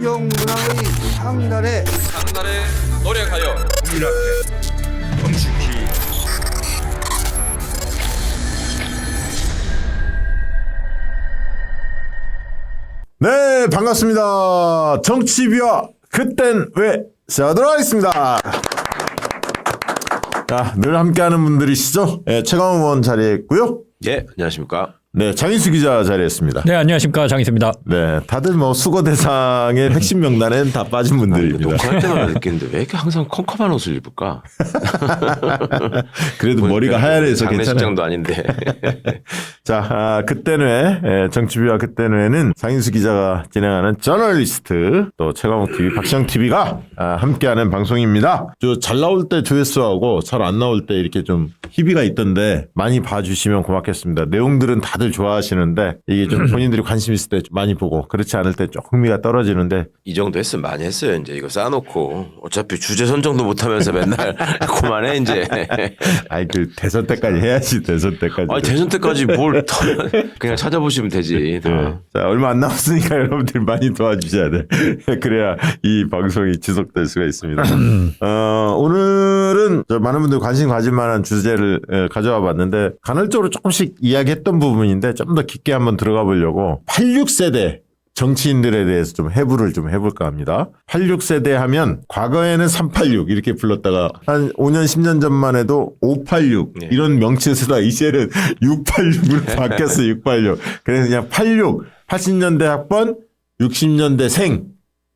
문화의 상달에 노력하여 국민한테 엄숙히 네, 반갑습니다. 정치비와 그땐 왜 시작하도록 하겠습니다. 자, 늘 함께하는 분들이시죠? 네, 최강욱 의원 자리에 있고요. 예, 안녕하십니까. 네, 장인수 기자 자리에 있습니다. 네, 안녕하십니까. 장희수입니다. 네, 다들 뭐 수거 대상의 핵심 명단엔 다 빠진 분들입니다. 녹화할 때마다 느끼는데 왜 이렇게 항상 컴컴한 옷을 입을까? 그래도 머리가 하얀해서 괜찮아요. 장례식장도 아닌데. 자, 그때는 왜 정치비와 그때는 왜는 장인수 기자가 진행하는 저널리스트 또 최강욱 TV, 박시영 TV가 함께하는 방송입니다. 잘 나올 때 조회수하고 잘 안 나올 때 이렇게 좀 희비가 있던데 많이 봐주시면 고맙겠습니다. 내용들은 다들 좋아하시는데 이게 좀 본인들이 관심 있을 때 많이 보고 그렇지 않을 때 좀 흥미가 떨어지는데 이 정도 했으면 많이 했어요. 이제 이거 쌓아놓고 어차피 주제 선정도 못하면서 맨날 그만해 이제. 아이 그 대선 때까지 해야지 대선 때까지. 아니 대선 때까지 뭘 더 그냥 찾아보시면 되지. 다. 네. 자, 얼마 안 남았으니까 여러분들 많이 도와주셔야 돼. 그래야 이 방송이 지속될 수가 있습니다. 오늘은 많은 분들 관심 가질 만한 주제를 가져와 봤는데 간헐적으로 조금씩 이야기했던 부분인데 좀 더 깊게 한번 들어가 보려고 86세대 정치인들에 대해서 좀 해부를 좀 해볼까 합니다. 86세대 하면 과거에는 386 이렇게 불렀다가 한 5년 10년 전만 해도 586 네. 이런 명칭을 쓰다가 이제는 686으로 바뀌었어 686. 그래서 그냥 86 80년대 학번 60년대 생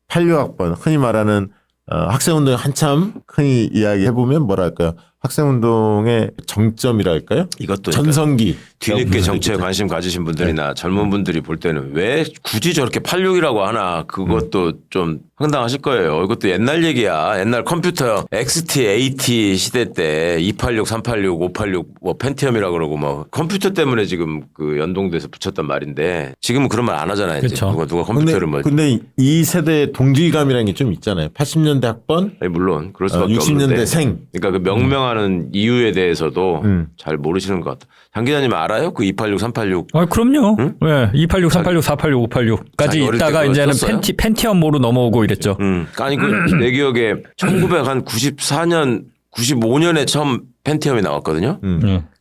86학번 흔히 말하는 학생운동에 한참 흔히 이야기해보면 뭐랄까요. 학생운동의 정점이랄까요? 이것도 전성기. 뒤늦게 정치에 관심 가지신 분들이나 젊은 분들이 볼 때는 왜 굳이 저렇게 86이라고 하나 그것도 좀 황당하실 거예요. 이것도 옛날 얘기야. 옛날 컴퓨터 XT, AT 시대 때 286, 386, 586 뭐 펜티엄이라고 그러고 뭐 컴퓨터 때문에 지금 그 연동돼서 붙였단 말인데 지금은 그런 말 안 하잖아요. 이제 그쵸. 누가 컴퓨터를 근데 이 세대의 동질감이라는 게 좀 있잖아요. 80년대 학번, 아니 물론 그럴 수밖에 60년대 없는데 생. 그러니까 그 명명하는 이유에 대해서도 잘 모르시는 것 같아요. 장 기자님 알아요? 그 286, 386 아, 그럼요. 응? 네, 286, 386, 486, 586까지 자기 어릴 때 있다가 그거 이제는 썼어요? 펜티엄으로 넘어오고 이랬죠. 아니 그 내 기억에 1994년, 95년에 처음 펜티엄이 나왔거든요.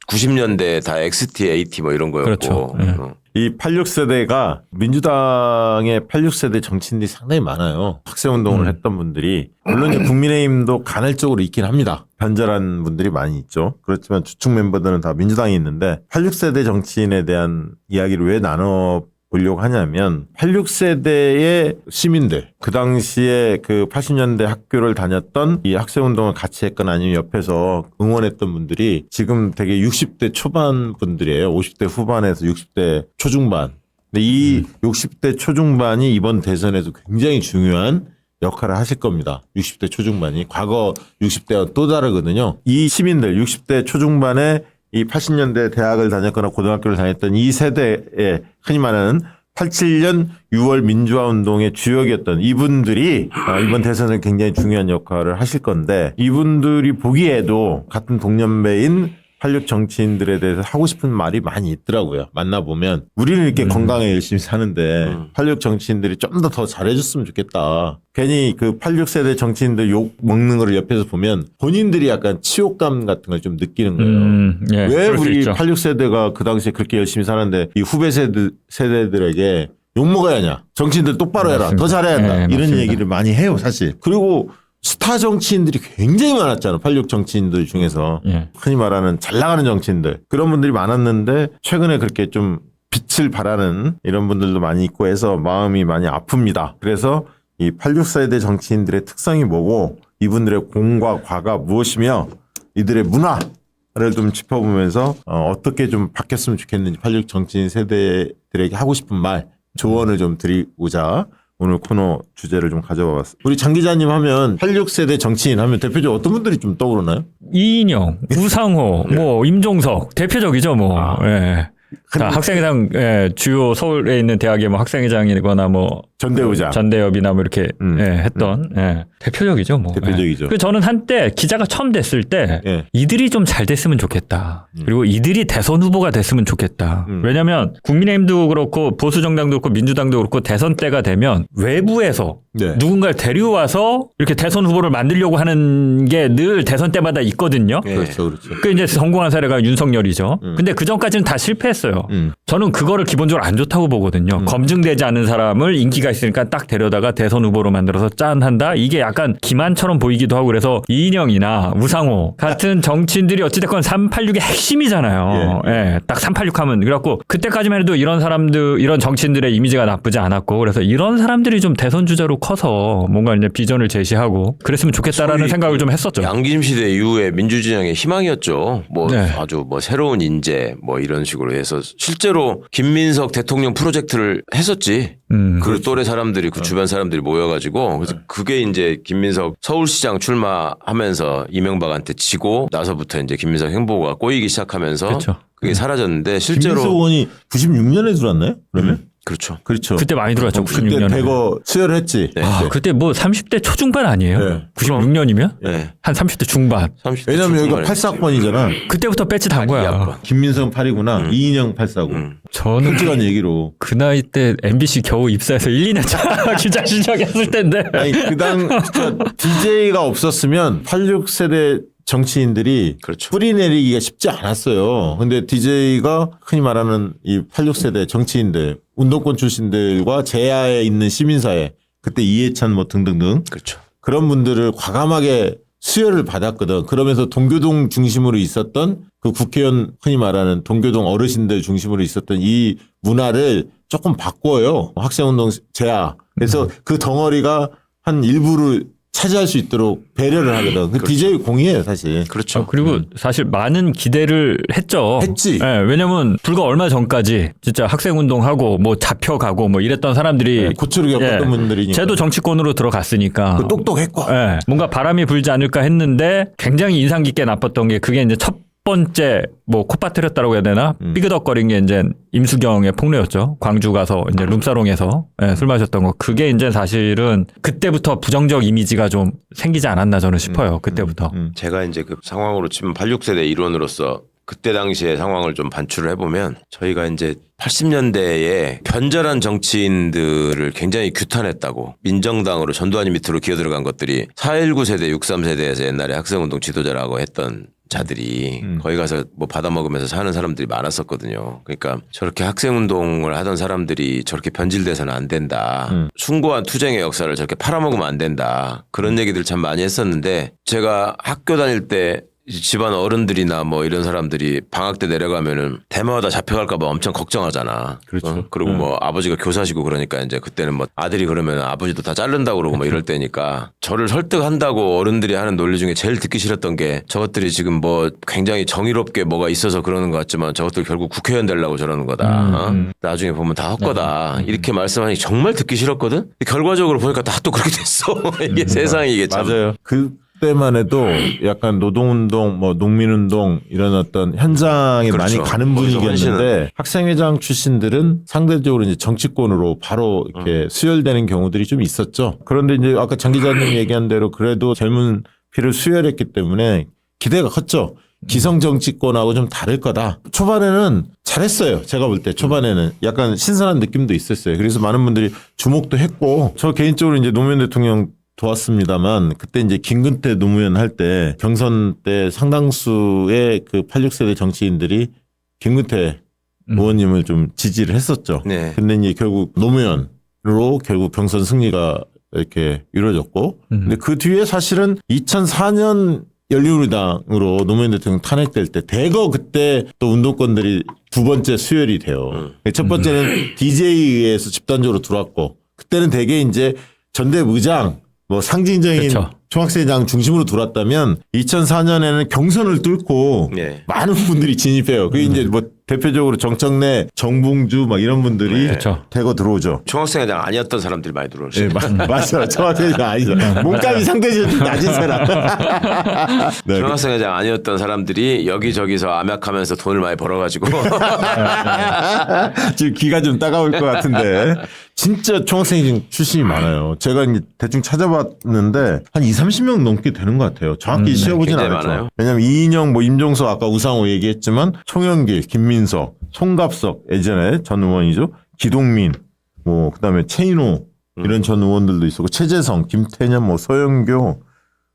90년대 다 XT, AT 뭐 이런 거였고. 그렇죠. 네. 이 86세대가 민주당의 86세대 정치인들이 상당히 많아요. 학생운동을 했던 분들이. 물론 이제 국민의힘도 간헐적으로 있긴 합니다. 변절한 분들이 많이 있죠. 그렇지만 주축 멤버들은 다 민주당이 있는데 86세대 정치인에 대한 이야기를 왜 나눠보려고 하냐면 86세대의 시민들 그 당시에 그 80년대 학교를 다녔던 이 학생운동을 같이 했거나 아니면 옆에서 응원했던 분들이 지금 되게 60대 초반 분들이에요. 50대 후반에서 60대 초중반. 근데 이 60대 초중반이 이번 대선에서 굉장히 중요한 역할을 하실 겁니다. 60대 초중반이. 과거 60대와 또 다르거든요. 이 시민들 60대 초중반에 이 80년대 대학을 다녔거나 고등학교를 다녔던 이 세대에 흔히 말하는 87년 6월 민주화 운동의 주역이었던 이분들이 이번 대선에 굉장히 중요한 역할을 하실 건데 이분들이 보기에도 같은 동년배인 86 정치인들에 대해서 하고 싶은 말이 많이 있더라고요. 만나보면 우리는 이렇게 건강에 열심히 사는데 86 정치인들이 좀 더 잘해줬으면 좋겠다. 괜히 그 86세대 정치인들 욕 먹는 거를 옆에서 보면 본인들이 약간 치욕감 같은 걸 좀 느끼는 거예요. 예, 왜 그럴 수 우리 있죠. 86세대가 그 당시에 그렇게 열심히 살았는데 이 후배 세대들에게 욕 먹어야 하냐. 정치인들 똑바로 해라. 맞습니다. 더 잘해야 한다. 네, 이런 맞습니다. 얘기를 많이 해요 사실. 그리고 스타 정치인들이 굉장히 많았잖아. 86 정치인들 중에서. 예. 흔히 말하는 잘 나가는 정치인들. 그런 분들이 많았는데 최근에 그렇게 좀 빛을 발하는 이런 분들도 많이 있고 해서 마음이 많이 아픕니다. 그래서 이 86세대 정치인들의 특성이 뭐고 이분들의 공과 과가 무엇이며 이들의 문화를 좀 짚어보면서 어떻게 좀 바뀌었으면 좋겠는지 86 정치인 세대들에게 하고 싶은 말 조언을 좀 드리고자 오늘 코너 주제를 좀 가져와 봤습니다. 우리 장 기자님 하면 86세대 정치인 하면 대표적으로 어떤 분들이 좀 떠오르나요? 이인영, 우상호, 뭐 임종석 대표적이죠, 뭐. 예. 자, 학생회장 주요 서울에 있는 대학의 뭐 학생회장이거나 뭐 전대의장. 전대협이나 뭐 이렇게 했던 대표적이죠. 뭐. 대표적이죠. 그 저는 한때 기자가 처음 됐을 때 예. 이들이 좀 잘 됐으면 좋겠다. 그리고 이들이 대선 후보가 됐으면 좋겠다. 왜냐하면 국민의힘도 그렇고 보수 정당도 그렇고 민주당도 그렇고 대선 때가 되면 외부에서 네. 누군가를 데려와서 이렇게 대선 후보를 만들려고 하는 게 늘 대선 때마다 있거든요. 그렇죠, 그렇죠. 그 이제 성공한 사례가 윤석열이죠. 근데 그 전까지는 다 실패했어요. 저는 그거를 기본적으로 안 좋다고 보거든요. 검증되지 않은 사람을 인기가 있으니까 딱 데려다가 대선 후보로 만들어서 짠 한다. 이게 약간 기만처럼 보이기도 하고 그래서 이인영이나 우상호 같은 정치인들이 어찌됐건 386의 핵심이잖아요. 예. 딱 386 하면 그래갖고 그때까지만 해도 이런 사람들 이런 정치인들의 이미지가 나쁘지 않았고 그래서 이런 사람들이 좀 대선 주자로 커서 뭔가 이제 비전을 제시하고 그랬으면 좋겠다라는 생각을 좀 했었죠. 양김 시대 이후에 민주진영의 희망이었죠. 뭐 네. 아주 뭐 새로운 인재 뭐 이런 식으로 해서 실제로 김민석 대통령 프로젝트를 했었지. 그 또래 사람들이 그 주변 사람들이 모여가지고 그래서 그게 이제 김민석 서울시장 출마하면서 이명박한테 지고 나서부터 이제 김민석 행보가 꼬이기 시작하면서 그렇죠. 그게 사라졌는데 실제로 김민석 의원이 96년에 들어왔나요? 그러면? 그렇죠. 그렇죠. 그때 많이 들어왔죠. 그때 96년에. 대거 수혈했지. 네. 아, 그때 뭐 30대 초중반 아니에요? 네. 96년이면? 네. 한 30대 중반. 30대 왜냐면 여기가 초중반에 84권이잖아. 그때부터 배치 단 거야. 이학번. 김민석 8이구나. 이인영 849. 저는 솔직한 얘기로. 그 나이 때 MBC 겨우 입사해서 1, 2년 차 기자 시작했을 텐데. 아니 그당 진짜 DJ가 없었으면 86세대 정치인들이 그렇죠. 뿌리 내리기가 쉽지 않았어요. 근데 DJ가 흔히 말하는 이 86세대 정치인들, 운동권 출신들과 제야에 있는 시민사회, 그때 이해찬 뭐 등등등 그렇죠. 그런 분들을 과감하게 수혈을 받았거든. 그러면서 동교동 중심으로 있었던 그 국회의원 흔히 말하는 동교동 어르신들 중심으로 있었던 이 문화를 조금 바꿔요. 학생운동 제야. 그래서 그 덩어리가 한 일부를 차지할 수 있도록 배려를 하거든. 그 DJ 공이에요, 사실. 그렇죠. 그리고 사실 많은 기대를 했죠. 했지. 예, 왜냐면 불과 얼마 전까지 진짜 학생운동하고 뭐 잡혀가고 뭐 이랬던 사람들이 고초를 겪었던 분들이니까. 쟤도 정치권으로 들어갔으니까. 그 똑똑했고. 예, 뭔가 바람이 불지 않을까 했는데 굉장히 인상 깊게 나빴던 게 그게 이제 첫 번째 뭐 콧바트렸다고 해야 되나 삐그덕거린 게 이제 임수경의 폭로였죠. 광주 가서 이제 룸사롱에서 술 마셨던 거. 그게 이제 사실은 그때부터 부정적 이미지가 좀 생기지 않았나 저는 싶어요. 그때부터. 제가 이제 그 상황으로 치면 86세대 일원으로서 그때 당시의 상황을 좀 반출을 해보면 저희가 이제 80년대에 변절한 정치인들을 굉장히 규탄했다고 민정당으로 전두환이 밑으로 기어 들어간 것들이 4.19 세대, 63세대에서 옛날에 학생운동 지도자라고 했던 자들이 거기 가서 뭐 받아먹으면서 사는 사람들이 많았었거든요. 그러니까 저렇게 학생운동을 하던 사람들이 저렇게 변질돼서는 안 된다. 숭고한 투쟁의 역사를 저렇게 팔아먹으면 안 된다. 그런 얘기들 참 많이 했었는데 제가 학교 다닐 때 집안 어른들이나 뭐 이런 사람들이 방학 때 내려가면은 대마다 잡혀갈까 봐 엄청 걱정하잖아. 그렇죠. 그리고 뭐 아버지가 교사시고 그러니까 이제 그때는 뭐 아들이 그러면 아버지도 다 자른다고 그러고 뭐 이럴 때니까 저를 설득한다고 어른들이 하는 논리 중에 제일 듣기 싫었던 게 저것들이 지금 뭐 굉장히 정의롭게 뭐가 있어서 그러는 것 같지만 저것들 결국 국회의원 되려고 저러는 거다. 나중에 보면 다 헛거다. 이렇게 말씀하니 정말 듣기 싫었거든. 결과적으로 보니까 다 또 그렇게 됐어. 이게 세상이 이게 참. 맞아요. 그때만 해도 약간 노동운동, 뭐 농민운동 이런 어떤 현장에 그렇죠. 많이 가는 거기서 분위기였는데 학생회장 출신들은 상대적으로 이제 정치권으로 바로 이렇게 수혈되는 경우들이 좀 있었죠. 그런데 이제 아까 장 기자님 얘기한 대로 그래도 젊은 피를 수혈했기 때문에 기대가 컸죠. 기성 정치권하고 좀 다를 거다. 초반에는 잘했어요. 제가 볼 때 초반에는 약간 신선한 느낌도 있었어요. 그래서 많은 분들이 주목도 했고 저 개인적으로 이제 노무현 대통령 도왔습니다만 그때 이제 김근태 노무현 할 때 경선 때 상당수의 그 86세대 정치인들이 김근태 의원님을 좀 지지를 했었죠. 네. 근데 이제 결국 노무현으로 결국 경선 승리가 이렇게 이루어졌고 근데 그 뒤에 사실은 2004년 열린우리당으로 노무현 대통령 탄핵될 때 대거 그때 또 운동권들이 두 번째 수혈이 돼요. 첫 번째는 DJ에 의해서 집단적으로 들어왔고 그때는 대개 이제 전대협 의장 뭐 상징적인 그렇죠. 총학생회장 중심으로 들어왔다면 2004년에는 경선을 뚫고 네. 많은 분들이 진입해요. 그게 이제 뭐 대표적으로 정청래, 정봉주 막 이런 분들이 그렇죠. 대거 들어오죠. 총학생회장 아니었던 사람들이 많이 들어오죠. 네, 맞아요. 정확히 아니죠. 몸값이 상대적으로 좀 낮은 사람. 네. 총학생회장 아니었던 사람들이 여기저기서 암약하면서 돈을 많이 벌어가지고 지금 귀가 좀 따가울 것 같은데 진짜 총학생 출신이 많아요. 제가 이제 대충 찾아봤는데 한 20-30명 넘게 되는 것 같아요. 정확히 쉬어보진 굉장히 않았죠. 많아요. 왜냐하면 이인영, 뭐 임종석 아까 우상호 얘기했지만 송영길, 김민석, 송갑석 예전에 전 의원이죠. 기동민, 뭐 그다음에 최인호 이런 전 의원들도 있었고 최재성, 김태년, 뭐 서영교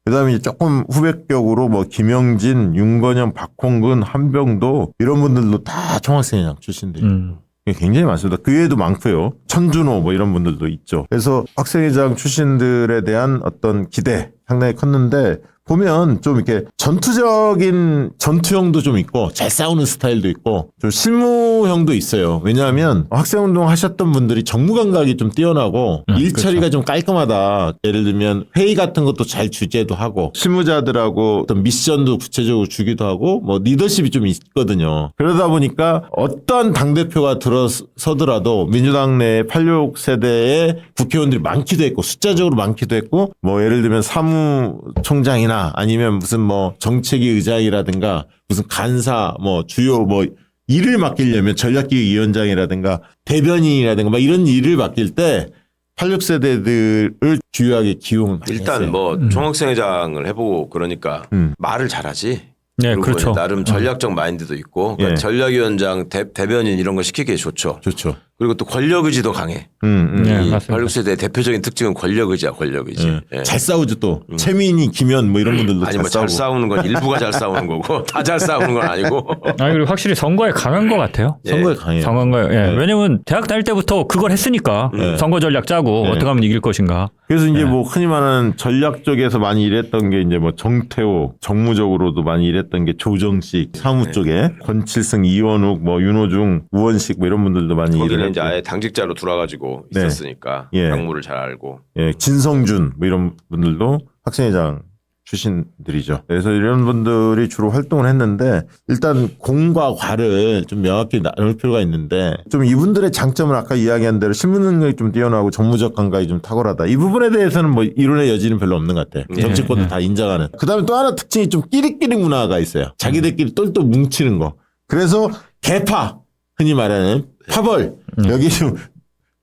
그다음에 이제 조금 후배격으로 뭐 김영진, 윤건영, 박홍근, 한병도 이런 분들도 다 총학생회장 출신들이에요. 굉장히 많습니다. 그 외에도 많고요. 천준호 뭐 이런 분들도 있죠. 그래서 학생회장 출신들에 대한 어떤 기대 상당히 컸는데 보면 좀 이렇게 전투형도 좀 있고 잘 싸우는 스타일도 있고 좀 실무형도 있어요. 왜냐하면 학생운동 하셨던 분들이 정무 감각이 좀 뛰어나고 일 처리가 좀 깔끔하다. 예를 들면 회의 같은 것도 잘 주재도 하고 실무자들하고 어떤 미션도 구체적으로 주기도 하고 뭐 리더십이 좀 있거든요. 그러다 보니까 어떠한 당대표가 들어서더라도 민주당 내 86세대의 국회의원들이 많기도 했고 숫자적으로 많기도 했고 뭐 예를 들면 사무총장이나 아니면 무슨 뭐 정책위 의장이라든가 무슨 간사 뭐 주요 뭐 일을 맡기려면 전략기획 위원장이라든가 대변인이라든가 막 이런 일을 맡길 때 86세대들을 주요하게 기용을 많이 일단 했어요. 뭐 총학생회장을 해보고 그러니까 말을 잘하지. 네, 그리고 그렇죠. 나름 전략적 마인드도 있고 그러니까 예. 전략위원장, 대변인 이런 거 시키기에 좋죠. 좋죠. 그리고 또 권력의지도 강해. 네, 이 맞습니다. 86세대의 대표적인 특징은 권력의지야, 권력의지. 예. 잘 싸우죠 또. 최민희, 김현 뭐 이런 분들도 아니 잘 뭐 잘 싸우고. 싸우는 건 일부가 잘 싸우는 거고 다 잘 싸우는 건 아니고. 아니, 그리고 확실히 선거에 강한 것 같아요. 선거에 강해요. 선거에, 예. 왜냐면 대학 다닐 때부터 그걸 했으니까 선거 전략 짜고 어떻게 하면 이길 것인가. 그래서 이제 뭐 흔히 말하는 전략 쪽에서 많이 일했던 게 이제 뭐 정태호, 정무적으로도 많이 일했던 게 조정식, 사무 쪽에 권칠승, 이원욱, 뭐 윤호중, 우원식 뭐 이런 분들도 많이 거기는 일을 이제 했고. 아예 당직자로 들어와가지고 네. 있었으니까 예. 당무를 잘 알고. 예, 진성준 뭐 이런 분들도 학생회장 출신들이죠. 그래서 이런 분들이 주로 활동을 했는데 일단 공과 과를 좀 명확히 나눌 필요가 있는데 좀 이분들의 장점은 아까 이야기한 대로 실무 능력이 좀 뛰어나고 정무적 감각이 좀 탁월하다. 이 부분에 대해서는 뭐 이론의 여지는 별로 없는 것 같아. 정치권도 다 인정하는. 그다음에 또 하나 특징이 좀 끼리끼리 문화가 있어요. 자기들끼리 똘똘 뭉치는 거. 그래서 개파 흔히 말하는 파벌 여기 좀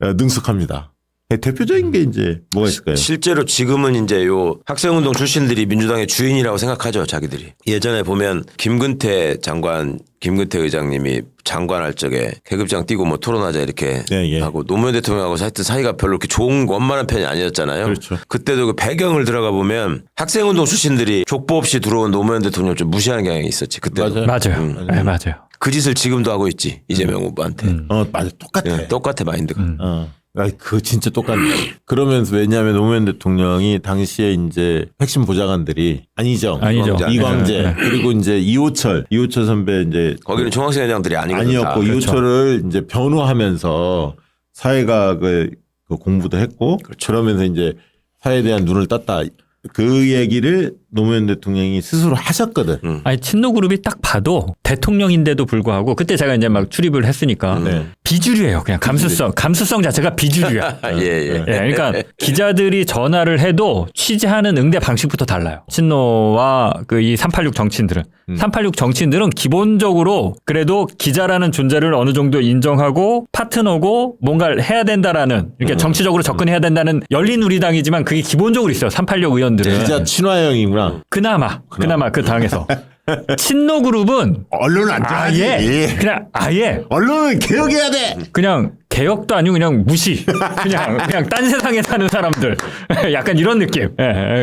능숙합니다. 대표적인 게 이제 뭐가 있을까요? 실제로 지금은 이제 요 학생운동 출신들이 민주당의 주인이라고 생각하죠, 자기들이. 예전에 보면 김근태 의장님이 장관할 적에 계급장 띄고 뭐 토론하자 이렇게 예, 예. 하고 노무현 대통령하고 하여튼 사이가 별로 그렇게 좋은 원만한 편이 아니었잖아요. 그렇죠. 그때도 그 배경을 들어가 보면 학생운동 출신들이 족보 없이 들어온 노무현 대통령을 좀 무시하는 경향이 있었지. 그때도. 맞아요. 네, 맞아요. 그 짓을 지금도 하고 있지. 이재명 후보한테. 맞아. 똑같아. 예, 똑같아 마인드가. 그거 진짜 똑같네. 그러면서 왜냐하면 노무현 대통령이 당시에 이제 핵심 보좌관들이 안희정, 아니죠. 이광재, 네. 그리고 이제 이호철 선배 이제 거기는 총학생회장들이 아니거든요. 아니었고 다. 이호철을 이제 변호하면서 사회과학을 그 공부도 했고 그러면서 이제 사회에 대한 눈을 떴다. 그 얘기를 노무현 대통령이 스스로 하셨거든. 아니, 친노그룹이 딱 봐도 대통령인데도 불구하고 그때 제가 이제 막 출입을 했으니까 네. 비주류예요. 그냥 감수성 자체가 비주류야. 예, 예. 예, 그러니까 기자들이 전화를 해도 취재하는 응대 방식부터 달라요. 친노와 그 이 386 정치인들은 386 정치인들은 기본적으로 그래도 기자라는 존재를 어느 정도 인정하고 파트너고 뭔가를 해야 된다라는 이렇게 정치적으로 접근해야 된다는 열린 우리당이지만 그게 기본적으로 있어요. 386 의원들은 기자 친화형이구나. 그나마 그 당에서 친노 그룹은 언론은 안 좋아하지. 그냥 아예 언론은 개혁해야 돼. 그냥 개혁도 아니고 그냥 무시. 그냥 딴 세상에 사는 사람들. 약간 이런 느낌.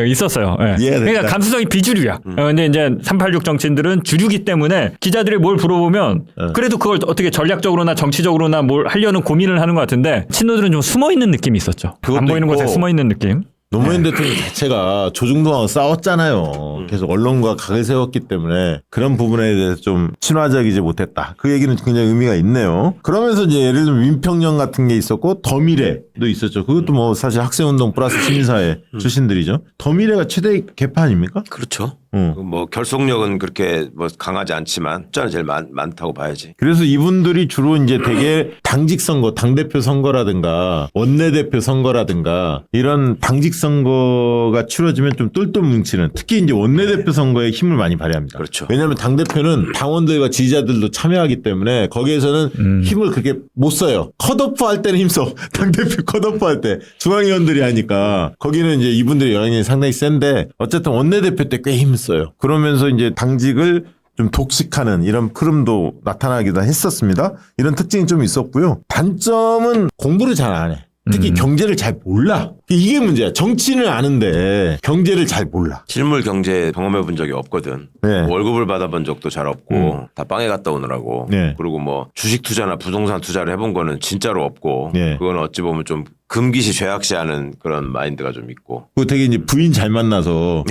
있었어요. 이해됐다. 그러니까 감수성이 비주류야. 근데 이제 386 정치인들은 주류기 때문에 기자들이 뭘 물어보면 그래도 그걸 어떻게 전략적으로나 정치적으로나 뭘 하려는 고민을 하는 것 같은데 친노들은 좀 숨어 있는 느낌이 있었죠. 안 그것도 보이는 곳에 있고. 숨어 있는 느낌. 노무현 대통령 자체가 조중동하고 싸웠잖아요. 계속 언론과 각을 세웠기 때문에 그런 부분에 대해서 좀 친화적이지 못했다. 그 얘기는 굉장히 의미가 있네요. 그러면서 이제 예를 들면 민평령 같은 게 있었고 더미래도 있었죠. 그것도 뭐 사실 학생운동 플러스 시민사회 출신들이죠. 더미래가 최대 개파 아닙니까? 그렇죠. 뭐 결속력은 그렇게 뭐 강하지 않지만 숫자는 제일 많다고 봐야지. 그래서 이분들이 주로 이제 되게 당직 선거, 당대표 선거라든가 원내대표 선거라든가 이런 당직 선거가 치러지면 좀 똘똘 뭉치는, 특히 이제 원내대표 선거에 힘을 많이 발휘합니다. 그렇죠. 왜냐하면 당대표는 당원들과 지지자들도 참여하기 때문에 거기에서는 힘을 그렇게 못 써요. 컷오프 할 때는 힘써. 당대표 컷오프 할 때 중앙위원들이 하니까 거기는 이제 이분들의 영향력이 상당히 센데 어쨌든 원내대표 때 꽤 힘을 써요. 그러면서 이제 당직을 좀 독식하는 이런 흐름도 나타나기도 했었습니다. 이런 특징이 좀 있었고요. 단점은 공부를 잘 안 해. 특히 경제를 잘 몰라. 이게 문제야. 정치는 아는데 경제를 잘 몰라. 실물 경제 경험해 본 적이 없거든. 네. 월급을 받아본 적도 잘 없고 다 빵에 갔다 오느라고. 네. 그리고 뭐 주식 투자나 부동산 투자를 해본 거는 진짜로 없고. 네. 그건 어찌 보면 좀 금기시 죄악시하는 그런 마인드가 좀 있고. 그 되게 이제 부인 잘 만나서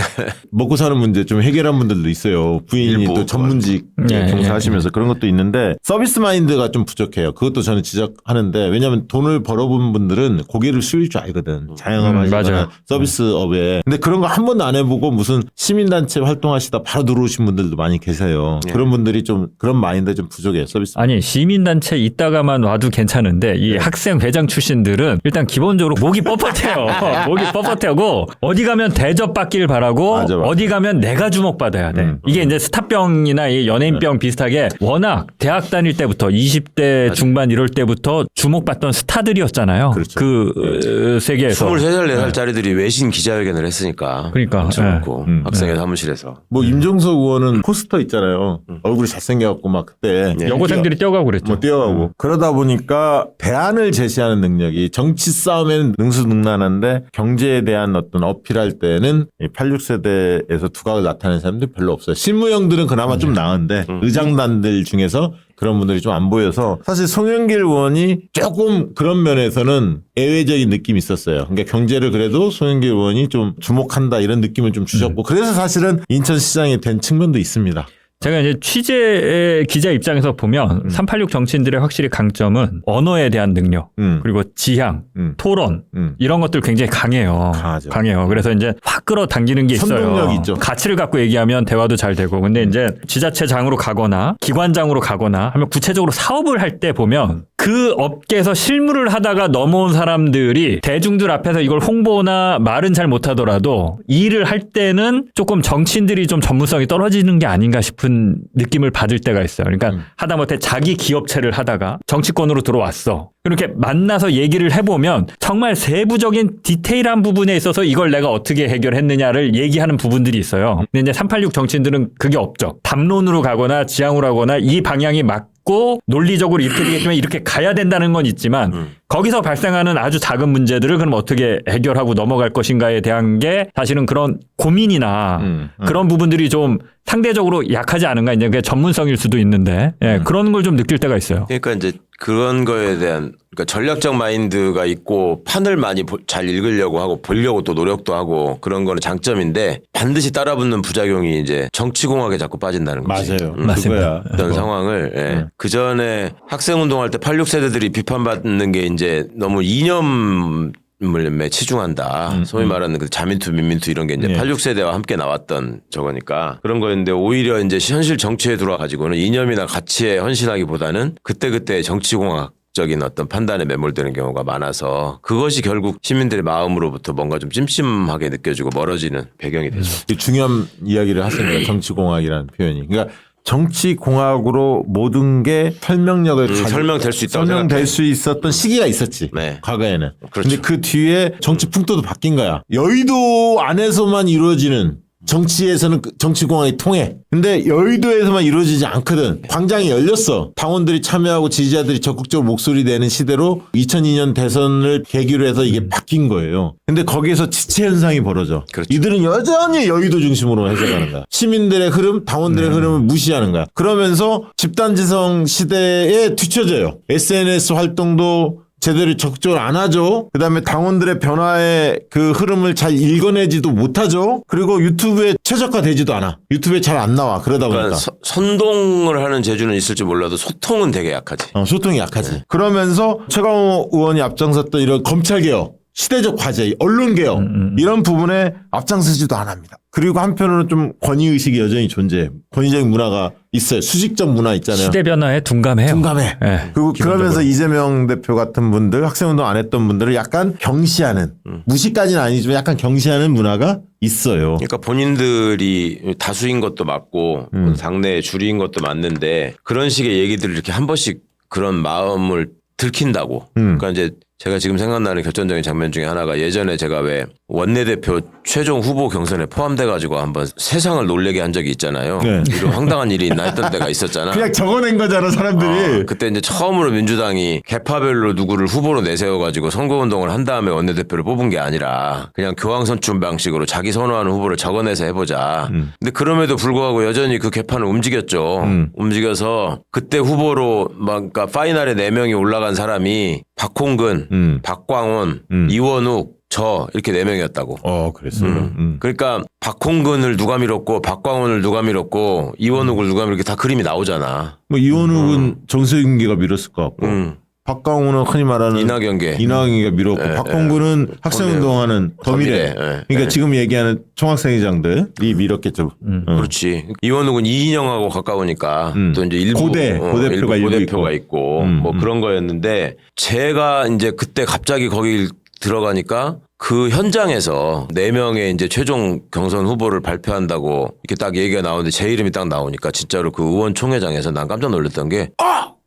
먹고 사는 문제 좀 해결한 분들도 있어요. 부인이 일부 또 전문직 네, 종사하시면서 그런 것도 있는데 서비스 마인드가 좀 부족해요. 그것도 저는 지적하는데 왜냐하면 돈을 벌어본 분들은 고개를 숙일 줄 알거든. 자영업 하시거나 맞아요. 서비스업에. 근데 그런 거 한 번도 안 해보고 무슨 시민단체 활동하시다 바로 들어오신 분들도 많이 계세요. 네. 그런 분들이 좀 그런 마인드 좀 부족해요. 서비스. 아니 시민단체 있다가만 와도 괜찮은데 이 학생 회장 출신들은 일단 기본적으로 목이 뻣뻣해요. 목이 뻣뻣하고 어디 가면 대접받길 바라고 맞아. 어디 가면 내가 주목받아야 돼. 이게 이제 스타병이나 이 연예인병 비슷하게 워낙 대학 다닐 때부터 20대 중반 이럴 때부터 주목받던 스타들이었잖아요. 그렇죠. 그 세계에서. 23살, 4살짜리들이 외신 기자회견을 했으니까. 그러니까. 고 학생회 사무실에서. 뭐 임종석 의원은 포스터 있잖아요. 얼굴이 잘생겨갖고 막 그때 네. 여고생들이 뛰어가고 그랬죠. 뭐 뛰어가고 그러다 보니까 대안을 제시하는 능력이 정치 싸움에는 능수능란한데 경제에 대한 어떤 어필할 때는 86세대에서 두각을 나타내는 사람들이 별로 없어요. 실무형들은 그나마 좀 나은데 의장단들 중에서 그런 분들이 좀 안 보여서 사실 송영길 의원이 조금 그런 면에서는 예외적인 느낌이 있었어요. 그러니까 경제를 그래도 송영길 의원이 좀 주목한다 이런 느낌을 좀 주셨고 그래서 사실은 인천시장이 된 측면도 있습니다. 제가 이제 취재 기자 입장에서 보면 386 정치인들의 확실히 강점은 언어에 대한 능력 그리고 지향, 토론 이런 것들 굉장히 강해요. 강하죠. 그래서 이제 확 끌어당기는 게 있어요. 선동력 있죠. 가치를 갖고 얘기하면 대화도 잘 되고 근데 이제 지자체장으로 가거나 기관장으로 가거나 하면 구체적으로 사업을 할 때 보면 그 업계에서 실무를 하다가 넘어온 사람들이 대중들 앞에서 이걸 홍보나 말은 잘 못하더라도 일을 할 때는 조금 정치인들이 좀 전문성이 떨어지는 게 아닌가 싶은 느낌을 받을 때가 있어요. 그러니까 하다못해 자기 기업체를 하다가 정치권으로 들어왔어. 이렇게 만나서 얘기를 해보면 정말 세부적인 디테일한 부분에 있어서 이걸 내가 어떻게 해결했느냐를 얘기하는 부분들이 있어요. 근데 이제 386 정치인들은 그게 없죠. 담론으로 가거나 지향으로 하거나 이 방향이 맞고 논리적으로 이렇게 되겠지만 이렇게 가야 된다는 건 있지만 거기서 발생하는 아주 작은 문제들을 그럼 어떻게 해결하고 넘어갈 것인가에 대한 게 사실은 그런 고민이나 그런 부분들이 좀 상대적으로 약하지 않은가 이제 그게 전문성일 수도 있는데 그런 걸 좀 느낄 때가 있어요. 그러니까 이제 그런 거에 대한 그러니까 전략적 마인드가 있고 판을 많이 잘 읽으려고 하고 보려고 또 노력도 하고 그런 거는 장점인데 반드시 따라붙는 부작용이 이제 정치공학에 자꾸 빠진다는 거지. 맞아요. 맞습니다. 그거야. 어떤 상황을 그 전에 학생운동할 때 86세대들이 비판받는 게 이제 너무 이념 에 치중한다. 소위 말하는 그 자민투, 민민투 이런 게 이제 86세대와 함께 나왔던 저거니까 그런 거였는데 오히려 이제 현실 정치에 들어와가지고는 이념이나 가치에 헌신하기보다는 그때그때 정치공학적인 어떤 판단에 매몰되는 경우가 많아서 그것이 결국 시민들의 마음으로부터 뭔가 좀 찜찜하게 느껴지고 멀어지는 배경이 되죠. 중요한 이야기를 하시네요. 정치공학이라는 표현이. 그러니까 정치공학으로 모든 게 설명력을 설명될 수 있다고 설명될 생각해. 수 있었던 시기가 있었지. 네. 과거에는. 그렇죠. 근데 그 뒤에 정치 풍토도 바뀐 거야. 여의도 안에서만 이루어지는 정치에서는 정치공학이 통해. 근데 여의도에서만 이루어지지 않거든. 광장이 열렸어. 당원들이 참여하고 지지자들이 적극적으로 목소리 내는 시대로 2002년 대선을 계기로 해서 이게 바뀐 거예요. 근데 거기에서 지체 현상이 벌어져. 그렇죠. 이들은 여전히 여의도 중심으로 해석하는 거야. 시민들의 흐름, 당원들의 흐름을 무시하는 거야. 그러면서 집단지성 시대에 뒤처져요. SNS 활동도 제대로 적극적으로 안 하죠. 그다음에 당원들의 변화의 그 흐름을 잘 읽어내지도 못하죠. 그리고 유튜브에 최적화되지도 않아. 유튜브에 잘 안 나와. 그러다 보니까. 그러니까 선동을 하는 재주는 있을지 몰라도 소통은 되게 약하지. 소통이 약하지. 그러면서 최강호 의원이 앞장섰던 이런 검찰개혁. 시대적 과제, 언론 개혁 이런 부분에 앞장서지도 안 합니다. 그리고 한편으로는 좀 권위의식이 여전히 존재해. 권위적인 문화가 있어요. 수직적 문화 있잖아요. 시대 변화에 둔감해요. 둔감해. 네, 그리고 기본적으로. 그러면서 이재명 대표 같은 분들, 학생운동 안 했던 분들을 약간 경시하는, 무시까지는 아니지만 약간 경시하는 문화가 있어요. 그러니까 본인들이 다수인 것도 맞고 당내 주류인 것도 맞는데 그런 식의 얘기들을 이렇게 한 번씩 그런 마음을 들킨다고. 그러니까 이제 제가 지금 생각나는 결정적인 장면 중에 하나가 예전에 제가 왜 원내대표 최종 후보 경선에 포함돼가지고 한번 세상을 놀래게 한 적이 있잖아요. 네. 이런 황당한 일이 있나 했던 때가 있었잖아. 그냥 적어낸 거잖아, 사람들이. 그때 이제 처음으로 민주당이 계파별로 누구를 후보로 내세워가지고 선거운동을 한 다음에 원내대표를 뽑은 게 아니라 그냥 교황선출 방식으로 자기 선호하는 후보를 적어내서 해보자. 근데 그럼에도 불구하고 여전히 그 계파는 움직였죠. 움직여서 그때 후보로 막 그러니까 파이널에 4명이 올라간 사람이 박홍근, 박광원, 이원욱, 저 이렇게 4명이었다고. 그랬어요. 그러니까 박홍근을 누가 밀었고 박광원을 누가 밀었고 이원욱을 누가 밀었고 다 그림이 나오잖아. 뭐 이원욱은 정세균기가 밀었을 것 같고, 박강훈은 흔히 말하는 이낙연기가 밀었고, 박홍근은 학생운동하는 더미래. 그러니까 지금 얘기하는 총학생회장들이 밀었겠죠. 그렇지. 이원욱은 이인영하고 가까우니까 또 이제 일부 고대표가 일부 일부 고대표가 있고 뭐 그런 거였는데 제가 이제 그때 갑자기 거기 들어가니까 그 현장에서 4명의 이제 최종 경선 후보를 발표한다고 이렇게 딱 얘기가 나오는데 제 이름이 딱 나오니까 진짜로 그 의원총회장에서 난 깜짝 놀랐던 게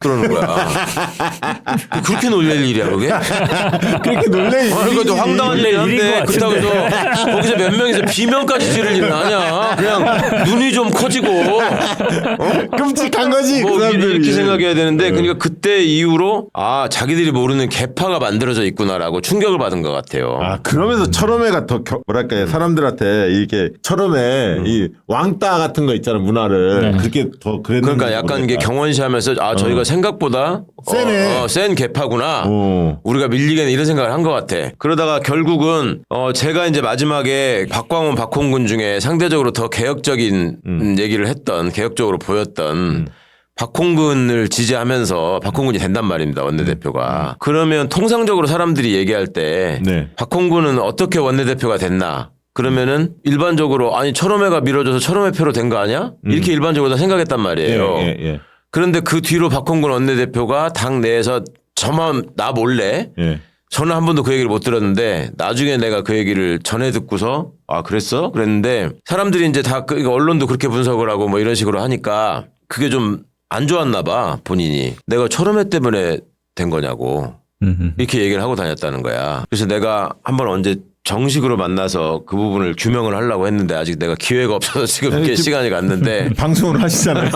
그러는 거야. 그렇게 놀랄 일이야 그게? 그렇게 놀래. 그러니까 좀 황당한 일인 얘기인데 것 그렇다고 해서 거기서 몇 명이서 비명까지 지를 일은 아니야. 그냥 눈이 좀 커지고 끔찍한 거지. 뭐 그 사람들이. 이렇게 생각해야 되는데 그러니까 그때 이후로 아 자기들이 모르는 계파가 만들어져 있구나라고 충격을 받은 것 같아요. 그러면서 철험회가 더 뭐랄까 사람들한테 이렇게 철험회 이 왕따 같은 거 있잖아 문화를 그렇게 더 그랬는. 그러니까 약간 이게 경원시하면서 아 저희가 생각보다 세네. 센 계파구나. 우리가 밀리겠네 이런 생각을 한 것 같아. 그러다가 결국은 제가 이제 마지막에 박광원, 박홍근 중에 상대적으로 더 개혁적인 얘기를 했던 개혁적으로 보였던 박홍근을 지지하면서 박홍근이 된단 말입니다. 원내대표가. 그러면 통상적으로 사람들이 얘기할 때 박홍근은 어떻게 원내대표가 됐나? 그러면은 일반적으로 아니 철험회가 밀어줘서 철험회 표로 된 거 아니야? 이렇게 일반적으로 다 생각했단 말이에요. 그런데 그 뒤로 박홍근 원내대표가 당 내에서 저만 나 몰래 저는 한 번도 그 얘기를 못 들었는데 나중에 내가 그 얘기를 전해 듣고서 아 그랬어? 그랬는데 사람들이 이제 다 언론도 그렇게 분석을 하고 뭐 이런 식으로 하니까 그게 좀 안 좋았나 봐 본인이. 내가 철험회 때문에 된 거냐고 이렇게 얘기를 하고 다녔다는 거야. 그래서 내가 한번 언제 정식으로 만나서 그 부분을 규명을 하려고 했는데 아직 내가 기회가 없어서 지금 이렇게 시간이 갔는데 방송을 하시잖아요.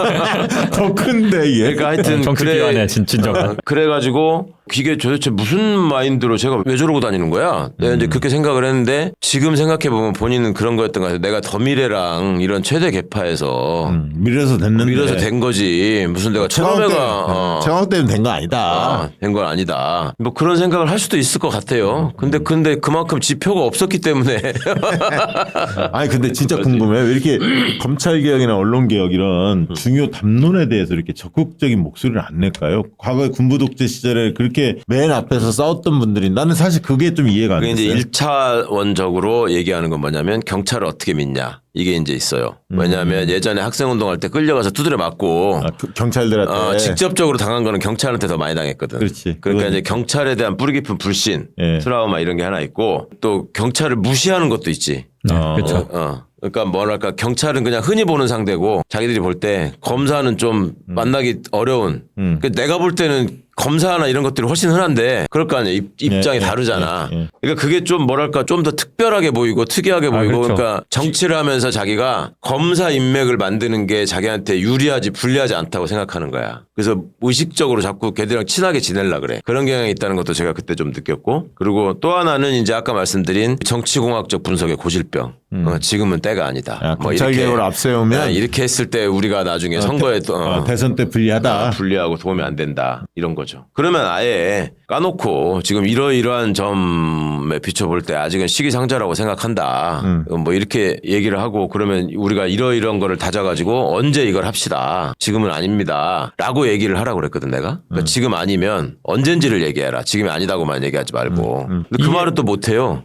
더 큰데 이게. 그러니까 하여튼 정치 기관에 진정한. 그래가지고 이게 도대체 무슨 마인드로 제가 왜 저러고 다니는 거야? 내가 이제 그렇게 생각을 했는데 지금 생각해 보면 본인은 그런 거였던 것 같아요. 내가 더미래랑 이런 최대 계파에서 밀어서 됐는데. 밀어서 된 거지. 무슨 내가 처음에가 최강 때는 된 거 아니다. 된 건 아니다. 뭐 그런 생각을 할 수도 있을 것 같아요. 근데 그만큼 지표가 없었기 때문에. 아니 근데 진짜 궁금해. 왜 이렇게 검찰 개혁이나 언론 개혁 이런 중요 담론에 대해서 이렇게 적극적인 목소리를 안 낼까요? 과거에 군부 독재 시절에 그렇게 맨 앞에서 싸웠던 분들이 나는 사실 그게 좀 이해가 안 그게 됐어요. 이제 1차원적으로 얘기하는 건 뭐냐면 경찰을 어떻게 믿냐. 이게 이제 있어요. 왜냐하면 예전에 학생운동할 때 끌려가서 두드려 맞고 경찰들한테 직접적으로 당한 거는 경찰한테 더 많이 당했거든. 그렇지. 그러니까 이제 경찰에 대한 뿌리 깊은 불신, 트라우마 이런 게 하나 있고 또 경찰을 무시하는 것도 있지. 그렇죠. 그러니까 뭐랄까 경찰은 그냥 흔히 보는 상대고 자기들이 볼 때 검사는 좀 만나기 어려운. 그러니까 내가 볼 때는 검사나 이런 것들이 훨씬 흔한데 그럴 거 아니야. 입장이 다르잖아. 그러니까 그게 좀 뭐랄까 좀 더 특별하게 보이고 특이하게 보이고 그렇죠. 그러니까 정치를 하면서 자기가 검사 인맥을 만드는 게 자기한테 유리하지 불리하지 않다고 생각하는 거야. 그래서 의식적으로 자꾸 걔들이랑 친하게 지내려 그래. 그런 경향이 있다는 것도 제가 그때 좀 느꼈고 그리고 또 하나는 이제 아까 말씀드린 정치공학적 분석의 고질병. 지금은 때가 아니다. 검찰 개혁을 앞세우면 이렇게 했을 때 우리가 나중에 선거에 대선 때 불리하다. 불리하고 도움이 안 된다. 이런 거죠. 그러면 아예 까놓고 지금 이러이러한 점에 비춰볼 때 아직은 시기상조라고 생각한다. 뭐 이렇게 얘기를 하고 그러면 우리가 이러이러한 거를 다져가지고 언제 이걸 합시다. 지금은 아닙니다. 라고 얘기를 하라고 그랬거든 내가. 그러니까 지금 아니면 언젠지를 얘기해라. 지금이 아니다고만 얘기하지 말고. 근데 그 말은 또 못해요.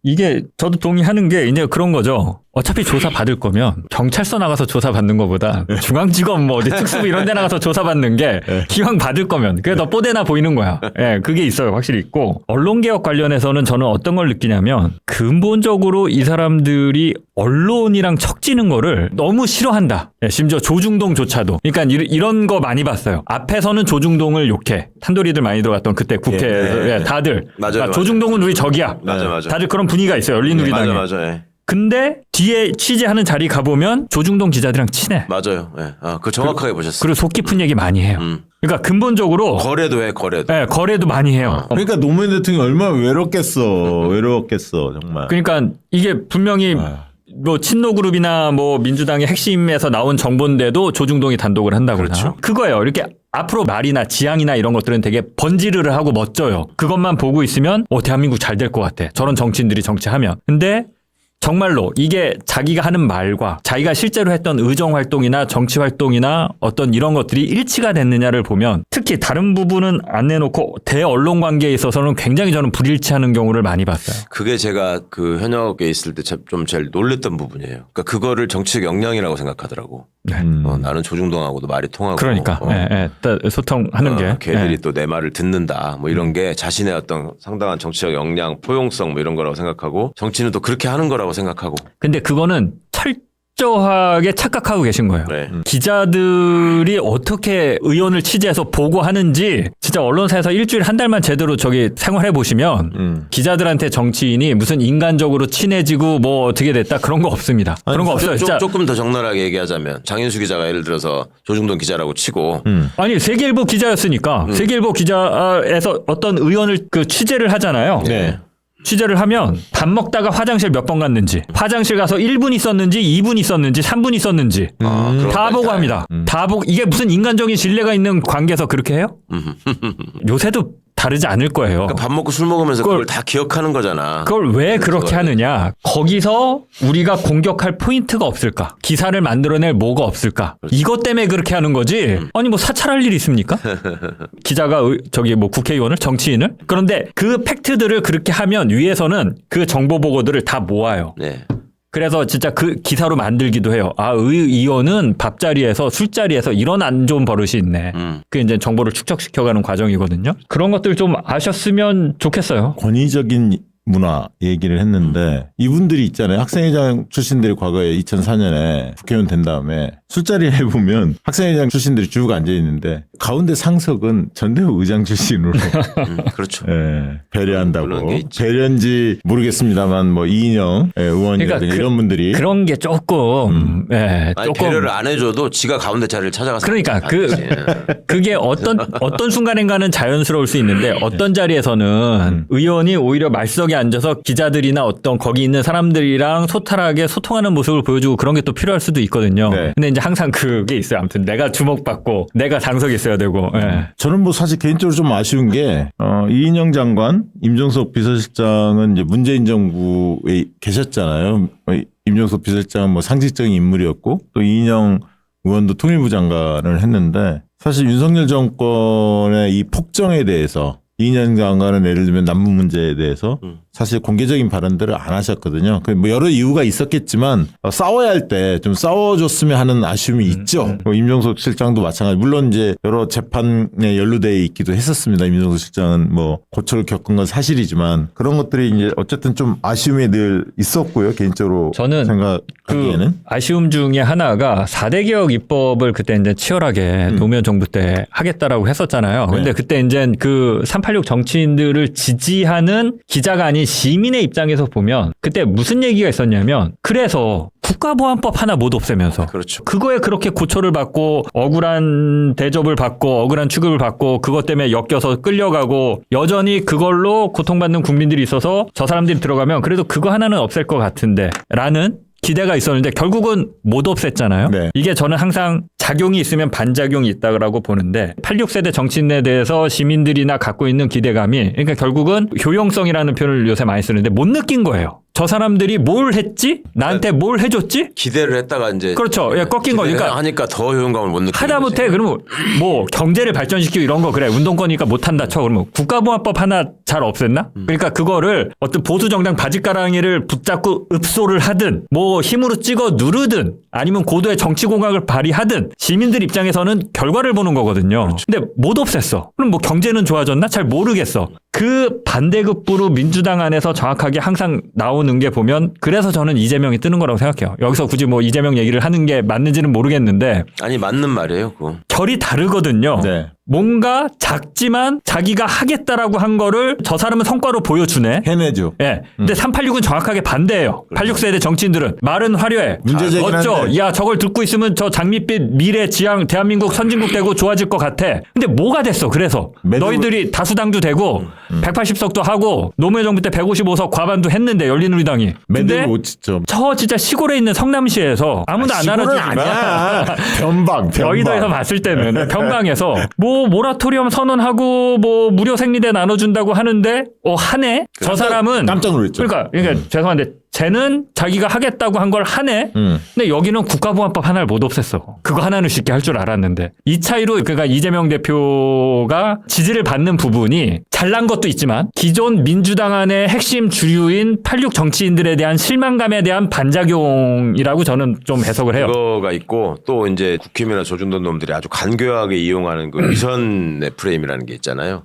이게 저도 동의하는 게 이제 그런 거죠. 어차피 조사 받을 거면 경찰서 나가서 조사 받는 것보다 중앙지검 뭐 어디 특수부 이런 데 나가서 조사 받는 게 기왕 받을 거면 그게 더 뽀대나 보이는 거야. 예, 그게 있어요. 확실히 있고. 언론개혁 관련해서는 저는 어떤 걸 느끼냐면 근본적으로 이 사람들이 언론이랑 척지는 거를 너무 싫어한다. 예, 심지어 조중동조차도. 그러니까 이런 거 많이 봤어요. 앞에서는 조중동을 욕해. 탄도리들 많이 들어갔던 그때 국회에서 예, 다들. 맞아요. 조중동은 우리 적이야. 맞아. 다들 그런 분위기가 있어요. 열린우리당에. 맞아. 예. 근데 뒤에 취재하는 자리 가보면 조중동 기자들이랑 친해. 맞아요. 예. 그거 정확하게 보셨어요. 그리고 속 깊은 얘기 많이 해요. 그러니까 근본적으로 거래도 해, 거래도. 네, 거래도 많이 해요. 그러니까 노무현 대통령이 얼마나 외로웠겠어 정말. 그러니까 이게 분명히 뭐 친노 그룹이나 뭐 민주당의 핵심에서 나온 정보인데도 조중동이 단독을 한다고 그렇죠. 그거예요. 이렇게 앞으로 말이나 지향이나 이런 것들은 되게 번지르르 하고 멋져요. 그것만 보고 있으면 대한민국 잘 될 것 같아. 저런 정치인들이 정치하면. 근데 정말로 이게 자기가 하는 말과 자기가 실제로 했던 의정 활동이나 정치 활동이나 어떤 이런 것들이 일치가 됐느냐를 보면 특히 다른 부분은 안 내놓고 대언론 관계에 있어서는 굉장히 저는 불일치하는 경우를 많이 봤어요. 그게 제가 그 현역에 있을 때 좀 제일 놀랬던 부분이에요. 그러니까 그거를 정치적 역량이라고 생각하더라고. 네. 나는 조중동하고도 말이 통하고. 그러니까 소통하는 게. 걔들이 또 내 말을 듣는다. 뭐 이런 게 자신의 어떤 상당한 정치적 역량, 포용성 뭐 이런 거라고 생각하고 정치는 또 그렇게 하는 거라고 생각하고. 근데 그거는 철저하게 착각하고 계신 거예요. 네. 기자들이 어떻게 의원을 취재해서 보고하는지 진짜 언론사에서 일주일 한 달만 제대로 저기 생활해 보시면 기자들한테 정치인이 무슨 인간적으로 친해지고 뭐 어떻게 됐다 그런 거 없습니다. 그런 거 없어요. 진짜. 조금 더 적나라하게 얘기하자면 장인수 기자가 예를 들어서 조중동 기자라고 치고 아니 세계일보 기자였으니까 세계일보 기자에서 어떤 의원을 그 취재를 하잖아요. 네. 취재를 하면 밥 먹다가 화장실 몇 번 갔는지 화장실 가서 1분 있었는지 2분 있었는지 3분 있었는지 다 보고 합니다. 다 보고 이게 무슨 인간적인 신뢰가 있는 관계에서 그렇게 해요? 요새도 다르지 않을 거예요. 그러니까 밥 먹고 술 먹으면서 그걸 다 기억하는 거잖아. 그걸 왜 그렇게 하느냐. 거기서 우리가 공격할 포인트가 없을까. 기사를 만들어낼 뭐가 없을까. 이것 때문에 그렇게 하는 거지. 아니 뭐 사찰할 일이 있습니까? 기자가 저기 뭐 국회의원을 정치인을. 그런데 그 팩트들을 그렇게 하면 위에서는 그 정보 보고들을 다 모아요. 네. 그래서 진짜 그 기사로 만들기도 해요. 의원은 밥자리에서 술자리에서 이런 안 좋은 버릇이 있네. 그게 이제 정보를 축적시켜가는 과정이거든요. 그런 것들 좀 아셨으면 좋겠어요. 권위적인 문화 얘기를 했는데 이분들이 있잖아요. 학생회장 출신들이 과거에 2004년에 국회의원 된 다음에 술자리에 보면 학생회장 출신들이 쭉 앉아 있는데 가운데 상석은 전대협 의장 출신으로 그렇죠. 예, 배려한다고. 그런 게 있지. 배려인지 모르겠습니다만 뭐 이인영 의원이라든가 그러니까 이런 분들이 그런 게 조금 아니, 조금 배려를 안 해줘도 지가 가운데 자리를 찾아가서 그러니까 그게 어떤 순간인가는 자연스러울 수 있는데 어떤 자리에서는 의원이 오히려 말석에 앉아서 기자들이나 어떤 거기 있는 사람들이랑 소탈하게 소통하는 모습을 보여주고 그런 게 또 필요할 수도 있거든요. 네. 근데 이제 항상 그게 있어요. 아무튼 내가 주목받고 내가 장석에 있어야 되고. 예. 저는 뭐 사실 개인적으로 좀 아쉬운 게 이인영 장관, 임종석 비서실장은 이제 문재인 정부에 계셨잖아요. 임종석 비서실장은 뭐 상징적인 인물이었고 또 이인영 의원도 통일부 장관을 했는데 사실 윤석열 정권의 이 폭정에 대해서 이인영 장관은 예를 들면 남북 문제에 대해서 사실 공개적인 발언들을 안 하셨거든요. 뭐 여러 이유가 있었겠지만 싸워야 할 때 좀 싸워줬으면 하는 아쉬움이 있죠. 임종석 실장도 마찬가지. 물론 이제 여러 재판에 연루돼 있기도 했었습니다. 임종석 실장은 뭐 고초를 겪은 건 사실이지만 그런 것들이 이제 어쨌든 좀 아쉬움이 늘 있었고요. 개인적으로 저는 생각하기에는 그 아쉬움 중에 하나가 4대 개혁 입법을 그때 이제 치열하게 노무현 정부 때 하겠다라고 했었잖아요. 근데 그때 이제 그 386 정치인들을 지지하는 기자가 아닌 시민의 입장에서 보면 그때 무슨 얘기가 있었냐면 그래서 국가보안법 하나 못 없애면서 그렇죠. 그거에 그렇게 고초를 받고 억울한 대접을 받고 억울한 취급을 받고 그것 때문에 엮여서 끌려가고 여전히 그걸로 고통받는 국민들이 있어서 저 사람들이 들어가면 그래도 그거 하나는 없앨 것 같은데 라는 기대가 있었는데 결국은 못 없앴잖아요. 네. 이게 저는 항상 작용이 있으면 반작용이 있다고 보는데 86세대 정치인에 대해서 시민들이나 갖고 있는 기대감이 그러니까 결국은 효용성이라는 표현을 요새 많이 쓰는데 못 느낀 거예요. 저 사람들이 뭘 했지? 나한테 뭘 해줬지? 기대를 했다가 이제 그렇죠. 예, 꺾인 거니까. 하니까 더 효용감을 못 느끼는 하다못해 거지. 그러면 뭐 경제를 발전시키고 이런 거 그래 운동권이니까 못한다 쳐 그러면 국가보안법 하나 잘 없앴나? 그러니까 그거를 어떤 보수 정당 바짓가랑이를 붙잡고 읍소를 하든 뭐 힘으로 찍어 누르든 아니면 고도의 정치 공학을 발휘하든 시민들 입장에서는 결과를 보는 거거든요. 근데 못 없앴어. 그럼 뭐 경제는 좋아졌나? 잘 모르겠어. 그 반대급부로 민주당 안에서 정확하게 항상 나오는 게 보면 그래서 저는 이재명이 뜨는 거라고 생각해요. 여기서 굳이 뭐 이재명 얘기를 하는 게 맞는지는 모르겠는데 아니 맞는 말이에요. 그거. 결이 다르거든요. 네. 뭔가 작지만 자기가 하겠다라고 한 거를 저 사람은 성과로 보여주네. 해내죠. 예. 근데 386은 정확하게 반대예요. 86세대 정치인들은 말은 화려해. 문제 제기는 어쩌? 한데. 야 저걸 듣고 있으면 저 장밋빛 미래 지향 대한민국 선진국 되고 좋아질 것 같아. 근데 뭐가 됐어? 그래서 너희들이 다수당도 되고 180석도 하고 노무현 정부 때 155석 과반도 했는데 열린우리당이. 근데 매듭 못 짓죠. 저 진짜 시골에 있는 성남시에서 아무도 안 시골은 알아주지만 아니야. 변방. 여의도에서 봤을 때는 변방에서 뭐 모라토리엄 선언하고 뭐 무료 생리대 나눠준다고 하는데 하네? 저 사람은 깜짝 놀랐죠. 그러니까 죄송한데 쟤는 자기가 하겠다고 한 걸 하네? 근데 여기는 국가보안법 하나를 못 없앴어. 그거 하나는 쉽게 할 줄 알았는데 이 차이로 그러니까 이재명 대표가 지지를 받는 부분이 잘난 것도 있지만 기존 민주당 안의 핵심 주류인 86 정치인들에 대한 실망감에 대한 반작용이라고 저는 좀 해석을 해요. 그거가 있고 또 이제 국힘이나 조중동 놈들이 아주 간교하게 이용하는 그 위선의 프레임이라는 게 있잖아요.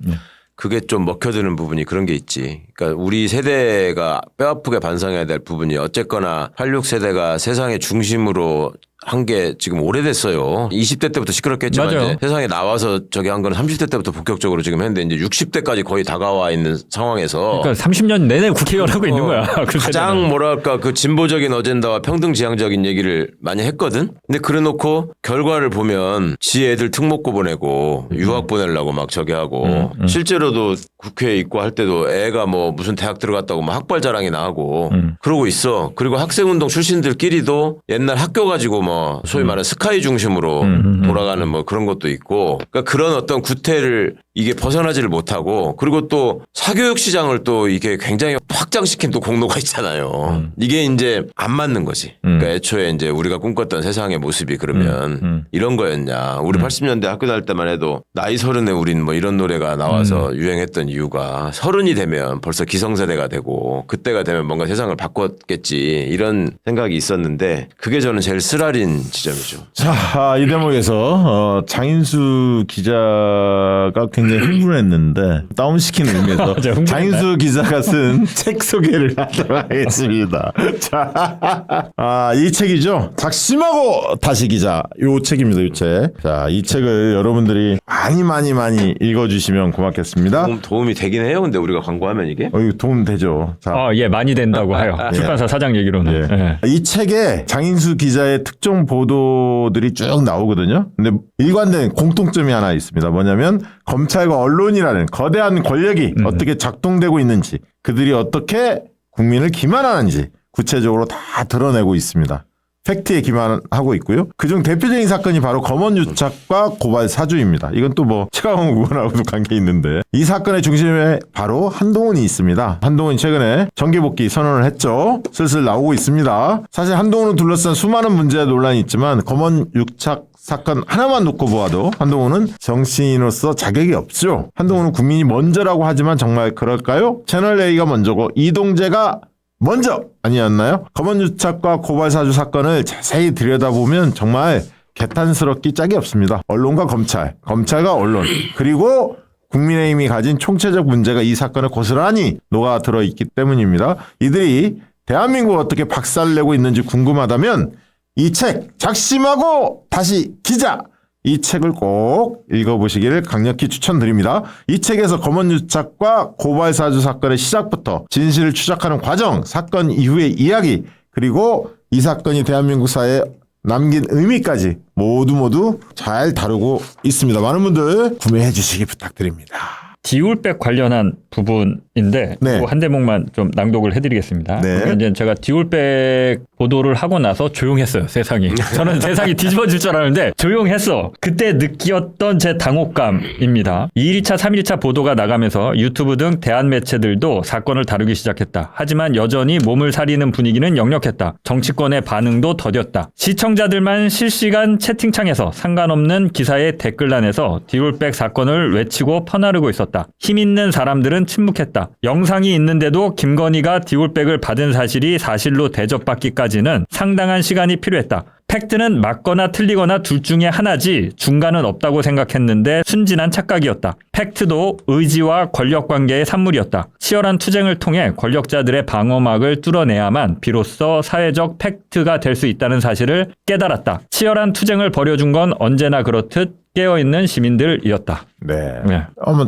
그게 좀 먹혀드는 부분이 그런 게 있지. 그러니까 우리 세대가 뼈아프게 반성해야 될 부분이 어쨌거나 86세대가 세상의 중심으로 한 게 지금 오래됐어요. 20대 때부터 시끄럽게 했지만 맞아요. 이제 세상에 나와서 저기 한 거는 30대 때부터 본격적으로 지금 했는데 이제 60대까지 거의 다가와 있는 상황에서 그러니까 30년 내내 국회의원하고 있는 거야. 그 가장 세대는. 뭐랄까 그 진보적인 어젠다와 평등지향적인 얘기를 많이 했거든. 근데 그래놓고 결과를 보면 지 애들 특목고 보내고 유학 보내려고 막 저기 하고 실제로도 국회에 있고 할 때도 애가 뭐 무슨 대학 들어갔다고 막 학벌 자랑이나 하고 그러고 있어. 그리고 학생운동 출신들끼리도 옛날 학교 가지고 뭐 소위 말하는 스카이 중심으로 돌아가는 뭐 그런 것도 있고 그러니까 그런 어떤 구태를 이게 벗어나지를 못하고 그리고 또 사교육 시장을 또 이게 굉장히 확장시킨 또 공로가 있잖아요. 이게 이제 안 맞는 거지. 그러니까 애초에 이제 우리가 꿈꿨던 세상의 모습이 그러면 이런 거였냐. 우리 80년대 학교 다닐 때만 해도 나이 30에 우린 뭐 이런 노래가 나와서 유행했던 이유가 30이 되면 벌써 기성세대가 되고 그때가 되면 뭔가 세상을 바꿨겠지 이런 생각이 있었는데 그게 저는 제일 쓰라린 지점이죠. 자, 이 대목에서 장인수 기자가 굉장히 흥분했는데 다운시키는 의미에서 맞아, 흥분했나요? 장인수 기자가 쓴 책 소개를 하도록 하겠습니다. 자, 이 책이죠. 작심하고 다시 기자. 요 책입니다. 요 책. 자, 이 책을 여러분들이 많이 읽어주시면 고맙겠습니다. 도움이 되긴 해요. 근데 우리가 광고하면 이게 이거 도움 되죠. 자, 예, 많이 된다고 해요. 출판사 사장 얘기로는. 예. 이 책에 장인수 기자의 특정 보도들이 쭉 나오거든요. 근데 일관된 공통점이 하나 있습니다. 뭐냐면 검찰과 언론이라는 거대한 권력이 어떻게 작동되고 있는지 그들이 어떻게 국민을 기만하는지 구체적으로 다 드러내고 있습니다. 팩트에 기반하고 있고요. 그중 대표적인 사건이 바로 검언유착과 고발 사주입니다. 이건 또 뭐 최강욱 의원하고도 관계 있는데 이 사건의 중심에 바로 한동훈이 있습니다. 한동훈이 최근에 정계복귀 선언을 했죠. 슬슬 나오고 있습니다. 사실 한동훈을 둘러싼 수많은 문제와 논란이 있지만 검언유착 사건 하나만 놓고 보아도 한동훈은 정치인으로서 자격이 없죠. 한동훈은 국민이 먼저라고 하지만 정말 그럴까요? 채널A가 먼저고 이동재가 먼저 아니었나요? 검언유착과 고발사주 사건을 자세히 들여다보면 정말 개탄스럽기 짝이 없습니다. 언론과 검찰, 검찰과 언론, 그리고 국민의힘이 가진 총체적 문제가 이 사건에 고스란히 녹아들어 있기 때문입니다. 이들이 대한민국을 어떻게 박살내고 있는지 궁금하다면 이 책 작심하고 다시 기자 이 책을 꼭 읽어보시기를 강력히 추천드립니다. 이 책에서 검언유착과 고발사주 사건의 시작부터 진실을 추적하는 과정, 사건 이후의 이야기, 그리고 이 사건이 대한민국 사회에 남긴 의미까지 모두 잘 다루고 있습니다. 많은 분들 구매해 주시기 부탁드립니다. 디올백 관련한 부분인데 네. 한 대목만 좀 낭독을 해드리겠습니다. 네. 그러니까 이제 제가 디올백 보도를 하고 나서 조용했어요. 세상이. 저는 세상이 뒤집어질 줄 알았는데 조용했어. 그때 느꼈던 제 당혹감입니다. 2일차, 3일차 보도가 나가면서 유튜브 등 대한 매체들도 사건을 다루기 시작했다. 하지만 여전히 몸을 사리는 분위기는 역력했다. 정치권의 반응도 더뎠다. 시청자들만 실시간 채팅창에서 상관없는 기사의 댓글란에서 디올백 사건을 외치고 퍼나르고 있었다. 힘 있는 사람들은 침묵했다. 영상이 있는데도 김건희가 디올백을 받은 사실이 사실로 대접받기까지는 상당한 시간이 필요했다. 팩트는 맞거나 틀리거나 둘 중에 하나지 중간은 없다고 생각했는데 순진한 착각이었다. 팩트도 의지와 권력관계의 산물이었다. 치열한 투쟁을 통해 권력자들의 방어막을 뚫어내야만 비로소 사회적 팩트가 될 수 있다는 사실을 깨달았다. 치열한 투쟁을 벌여준 건 언제나 그렇듯 깨어있는 시민들이었다. 네. 네. 아마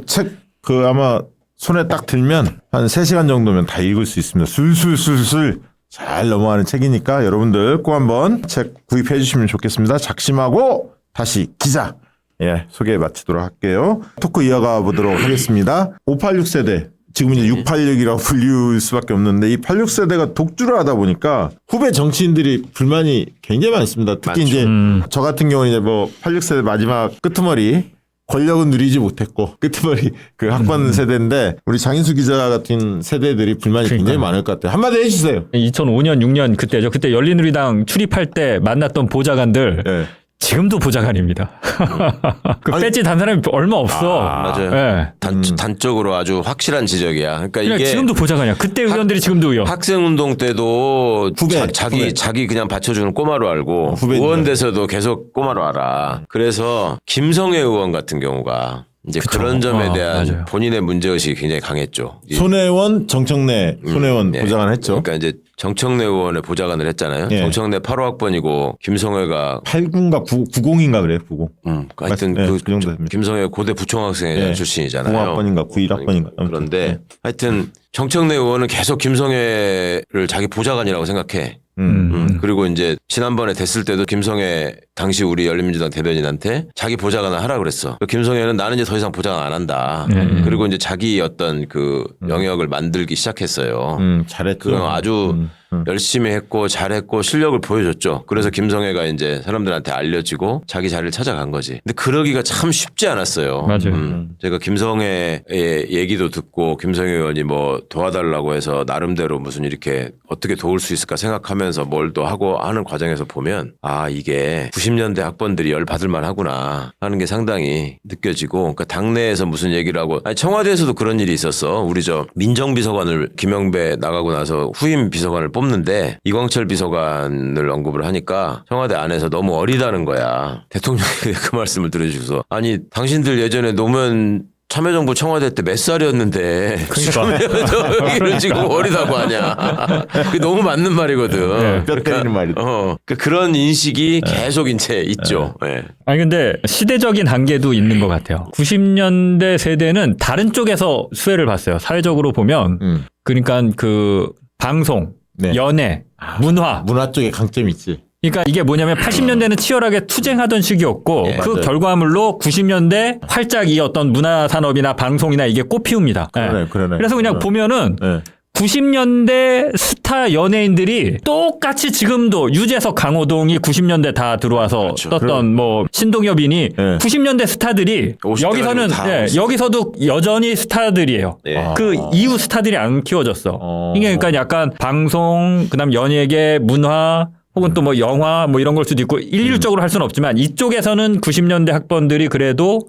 아마 손에 딱 들면 한 3시간 정도면 다 읽을 수 있습니다. 술술술술 잘 넘어가는 책이니까 여러분들 꼭 한번 책 구입해 주시면 좋겠습니다. 작심하고 다시 기자 소개 마치도록 할게요. 토크 이어가 보도록 하겠습니다. 586 세대 지금 이제 686이라고 불릴 수밖에 없는데 이 86세대가 독주를 하다 보니까 후배 정치인들이 불만이 굉장히 많습니다. 특히 많죠. 이제 저 같은 경우는 이제 뭐 86세대 마지막 끄트머리 권력은 누리지 못했고 끄트머리 그 학번 세대인데 우리 장인수 기자 같은 세대들이 불만이 굉장히 많을 것 같아요. 한마디 해주세요. 2005년, 6년 그때죠. 그때 열린우리당 출입할 때 만났던 보좌관들 네. 지금도 보좌관입니다. 그 배지 단 사람이 얼마 없어. 맞아요. 네. 단적으로 아주 확실한 지적이야. 그러니까 그냥 이게 지금도 보좌관이야. 그때 의원들이 지금도 의원. 학생운동 때도 후배. 자기 그냥 받쳐주는 꼬마로 알고 후배입니다. 의원 돼서도 계속 꼬마로 알아. 그래서 김성애 의원 같은 경우가 이제 그런 점에 대한 맞아요. 본인의 문제의식이 굉장히 강했죠. 손혜원, 정청래, 손혜원 네. 보좌관 했죠. 그러니까 이제 정청래 의원의 보좌관을 했잖아요. 예. 정청래 8호 학번이고 김성애가 89인가 90인가 그래요. 90. 하여튼 네, 그 그 정도 됩니다. 김성애 고대 부총학생 예. 출신이잖아요. 90학번인가 91학번인가. 그런데 하여튼 정청래 의원은 계속 김성애를 자기 보좌관이라고 생각해. 그리고 이제 지난번에 됐을 때도 김성애 당시 우리 열린민주당 대변인한테 자기 보좌관을 하라 그랬어. 김성애는 나는 이제 더 이상 보좌관 안 한다. 그리고 이제 자기 어떤 그 영역을 만들기 시작했어요. 잘했죠. 그건 아주 열심히 했고 잘했고 실력을 보여줬죠. 그래서 김성애가 이제 사람들한테 알려지고 자기 자리를 찾아간 거지. 근데 그러기가 참 쉽지 않았어요. 맞아요. 제가 김성애의 얘기도 듣고 김성애 의원이 뭐 도와달라고 해서 나름대로 무슨 이렇게 어떻게 도울 수 있을까 생각하면서 뭘 또 하고 하는 과정에서 보면 아 이게 90년대 학번들이 열 받을 만하구나 하는 게 상당히 느껴지고 그러니까 당내에서 무슨 얘기를 하고 아니 청와대에서도 그런 일이 있었어. 우리 저 민정비서관을 김영배 나가고 나서 후임 비서관을 뽑는데 이광철 비서관을 언급을 하니까 청와대 안에서 너무 어리다는 거야. 대통령이 그 말씀을 들어주셔서 아니 당신들 예전에 노무현 참여정부 청와대 때 몇 살이었는데 이걸 지금 어리다고 하냐. 그게 너무 맞는 말이거든. 뼈 때리는 말이다. 그런 인식이 계속 이제 있죠. 네. 아니 근데 시대적인 한계도 있는 것 같아요. 90년대 세대는 다른 쪽에서 수혜를 봤어요. 사회적으로 보면 그러니까 그 방송, 네. 연애, 문화 쪽에 강점이 있지. 그러니까 이게 뭐냐면 80년대는 치열하게 투쟁하던 시기였고 예, 그 맞아요. 결과물로 90년대 활짝 이 어떤 문화산업이나 방송이나 이게 꽃피웁니다. 예. 그러네. 그래서 그냥 보면은 네. 90년대 스타 연예인들이 똑같이 지금도 유재석 강호동이 90년대 다 들어와서 그렇죠. 떴던 뭐 신동엽이니 네. 90년대 스타들이 50대 여기서는 가지고 다 여기서도 여전히 스타들이에요. 예. 그 이후 스타들이 안 키워졌어. 이게 그러니까 약간 방송, 그다음 연예계, 문화 혹은 또 뭐 영화 뭐 이런 걸 수도 있고 일률적으로 할 수는 없지만 이쪽에서는 90년대 학번들이 그래도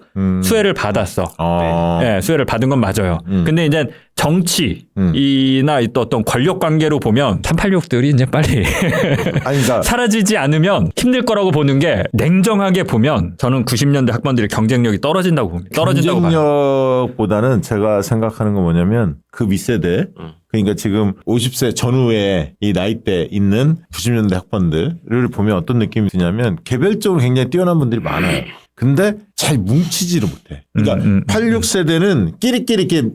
수혜를 받았어. 네, 수혜를 받은 건 맞아요. 근데 이제 정치이나 또 어떤 권력 관계로 보면 386들이 이제 빨리 아니, 그러니까 사라지지 않으면 힘들 거라고 보는 게 냉정하게 보면 저는 90년대 학번들의 경쟁력이 떨어진다고 봅니다. 떨어진다고 봐요. 경쟁력보다는 제가 생각하는 건 뭐냐면 그 밑세대 그러니까 지금 50세 전후에 이 나이대 있는 90년대 학번들을 보면 어떤 느낌이 드냐면 개별적으로 굉장히 뛰어난 분들이 많아요. 근데 잘 뭉치지를 못해. 그러니까 86세대는 끼리끼리 이렇게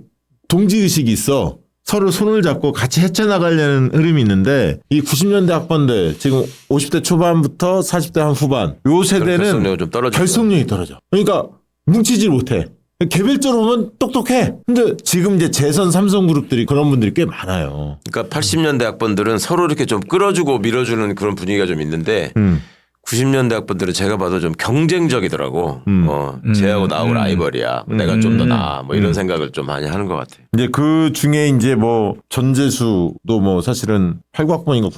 동지의식이 있어. 서로 손을 잡고 같이 헤쳐나가려는 흐름이 있는데 이 90년대 학번들 지금 50대 초반부터 40대 한 후반 요 세대는 결속력이 좀 떨어지죠. 결속력이 떨어져. 그러니까 뭉치질 못해. 개별적으로 보면 똑똑해. 근데 지금 이제 재선 삼성그룹들이 그런 분들이 꽤 많아요. 그러니까 80년대 학번들은 서로 이렇게 좀 끌어주고 밀어주는 그런 분위기가 좀 있는데 90년대 학번들은 제가 봐도 좀 경쟁적이더라고. 쟤하고 나하고 라이벌이야. 내가 좀 더 나아. 뭐 이런 생각을 좀 많이 하는 것 같아요. 이제 그 중에 이제 뭐 전재수도 뭐 사실은 89학번인가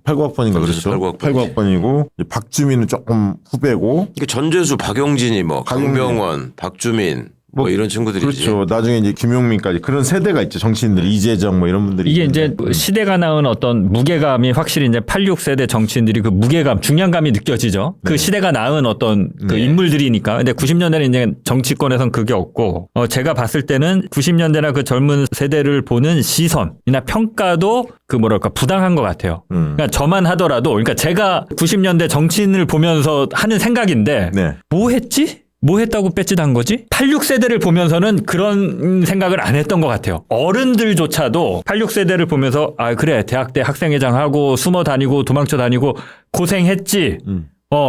89학번인가 그렇죠. 그렇죠. 89학번이지. 89학번이고 박주민은 조금 후배고 이게 전재수, 박용진이 뭐 강병원, 박주민 뭐 이런 친구들이지. 그렇죠. 나중에 이제 김용민까지 그런 세대가 있죠. 정치인들 이재정 뭐 이런 분들이 이게 있는데. 이제 시대가 낳은 어떤 무게감이 확실히 이제 86세대 정치인들이 그 무게감, 중량감이 느껴지죠. 그 시대가 낳은 어떤 그 인물들이니까. 근데 90년대는 이제 정치권에선 그게 없고, 제가 봤을 때는 90년대나 그 젊은 세대를 보는 시선이나 평가도 그 뭐랄까 부당한 것 같아요. 그러니까 저만 하더라도, 그러니까 제가 90년대 정치인을 보면서 하는 생각인데, 네. 뭐 했지? 뭐 했다고 뺏짓한 거지? 86세대를 보면서는 그런 생각을 안 했던 것 같아요. 어른들조차도 86세대를 보면서 아 그래 대학 때 학생회장 하고 숨어 다니고 도망쳐 다니고 고생했지.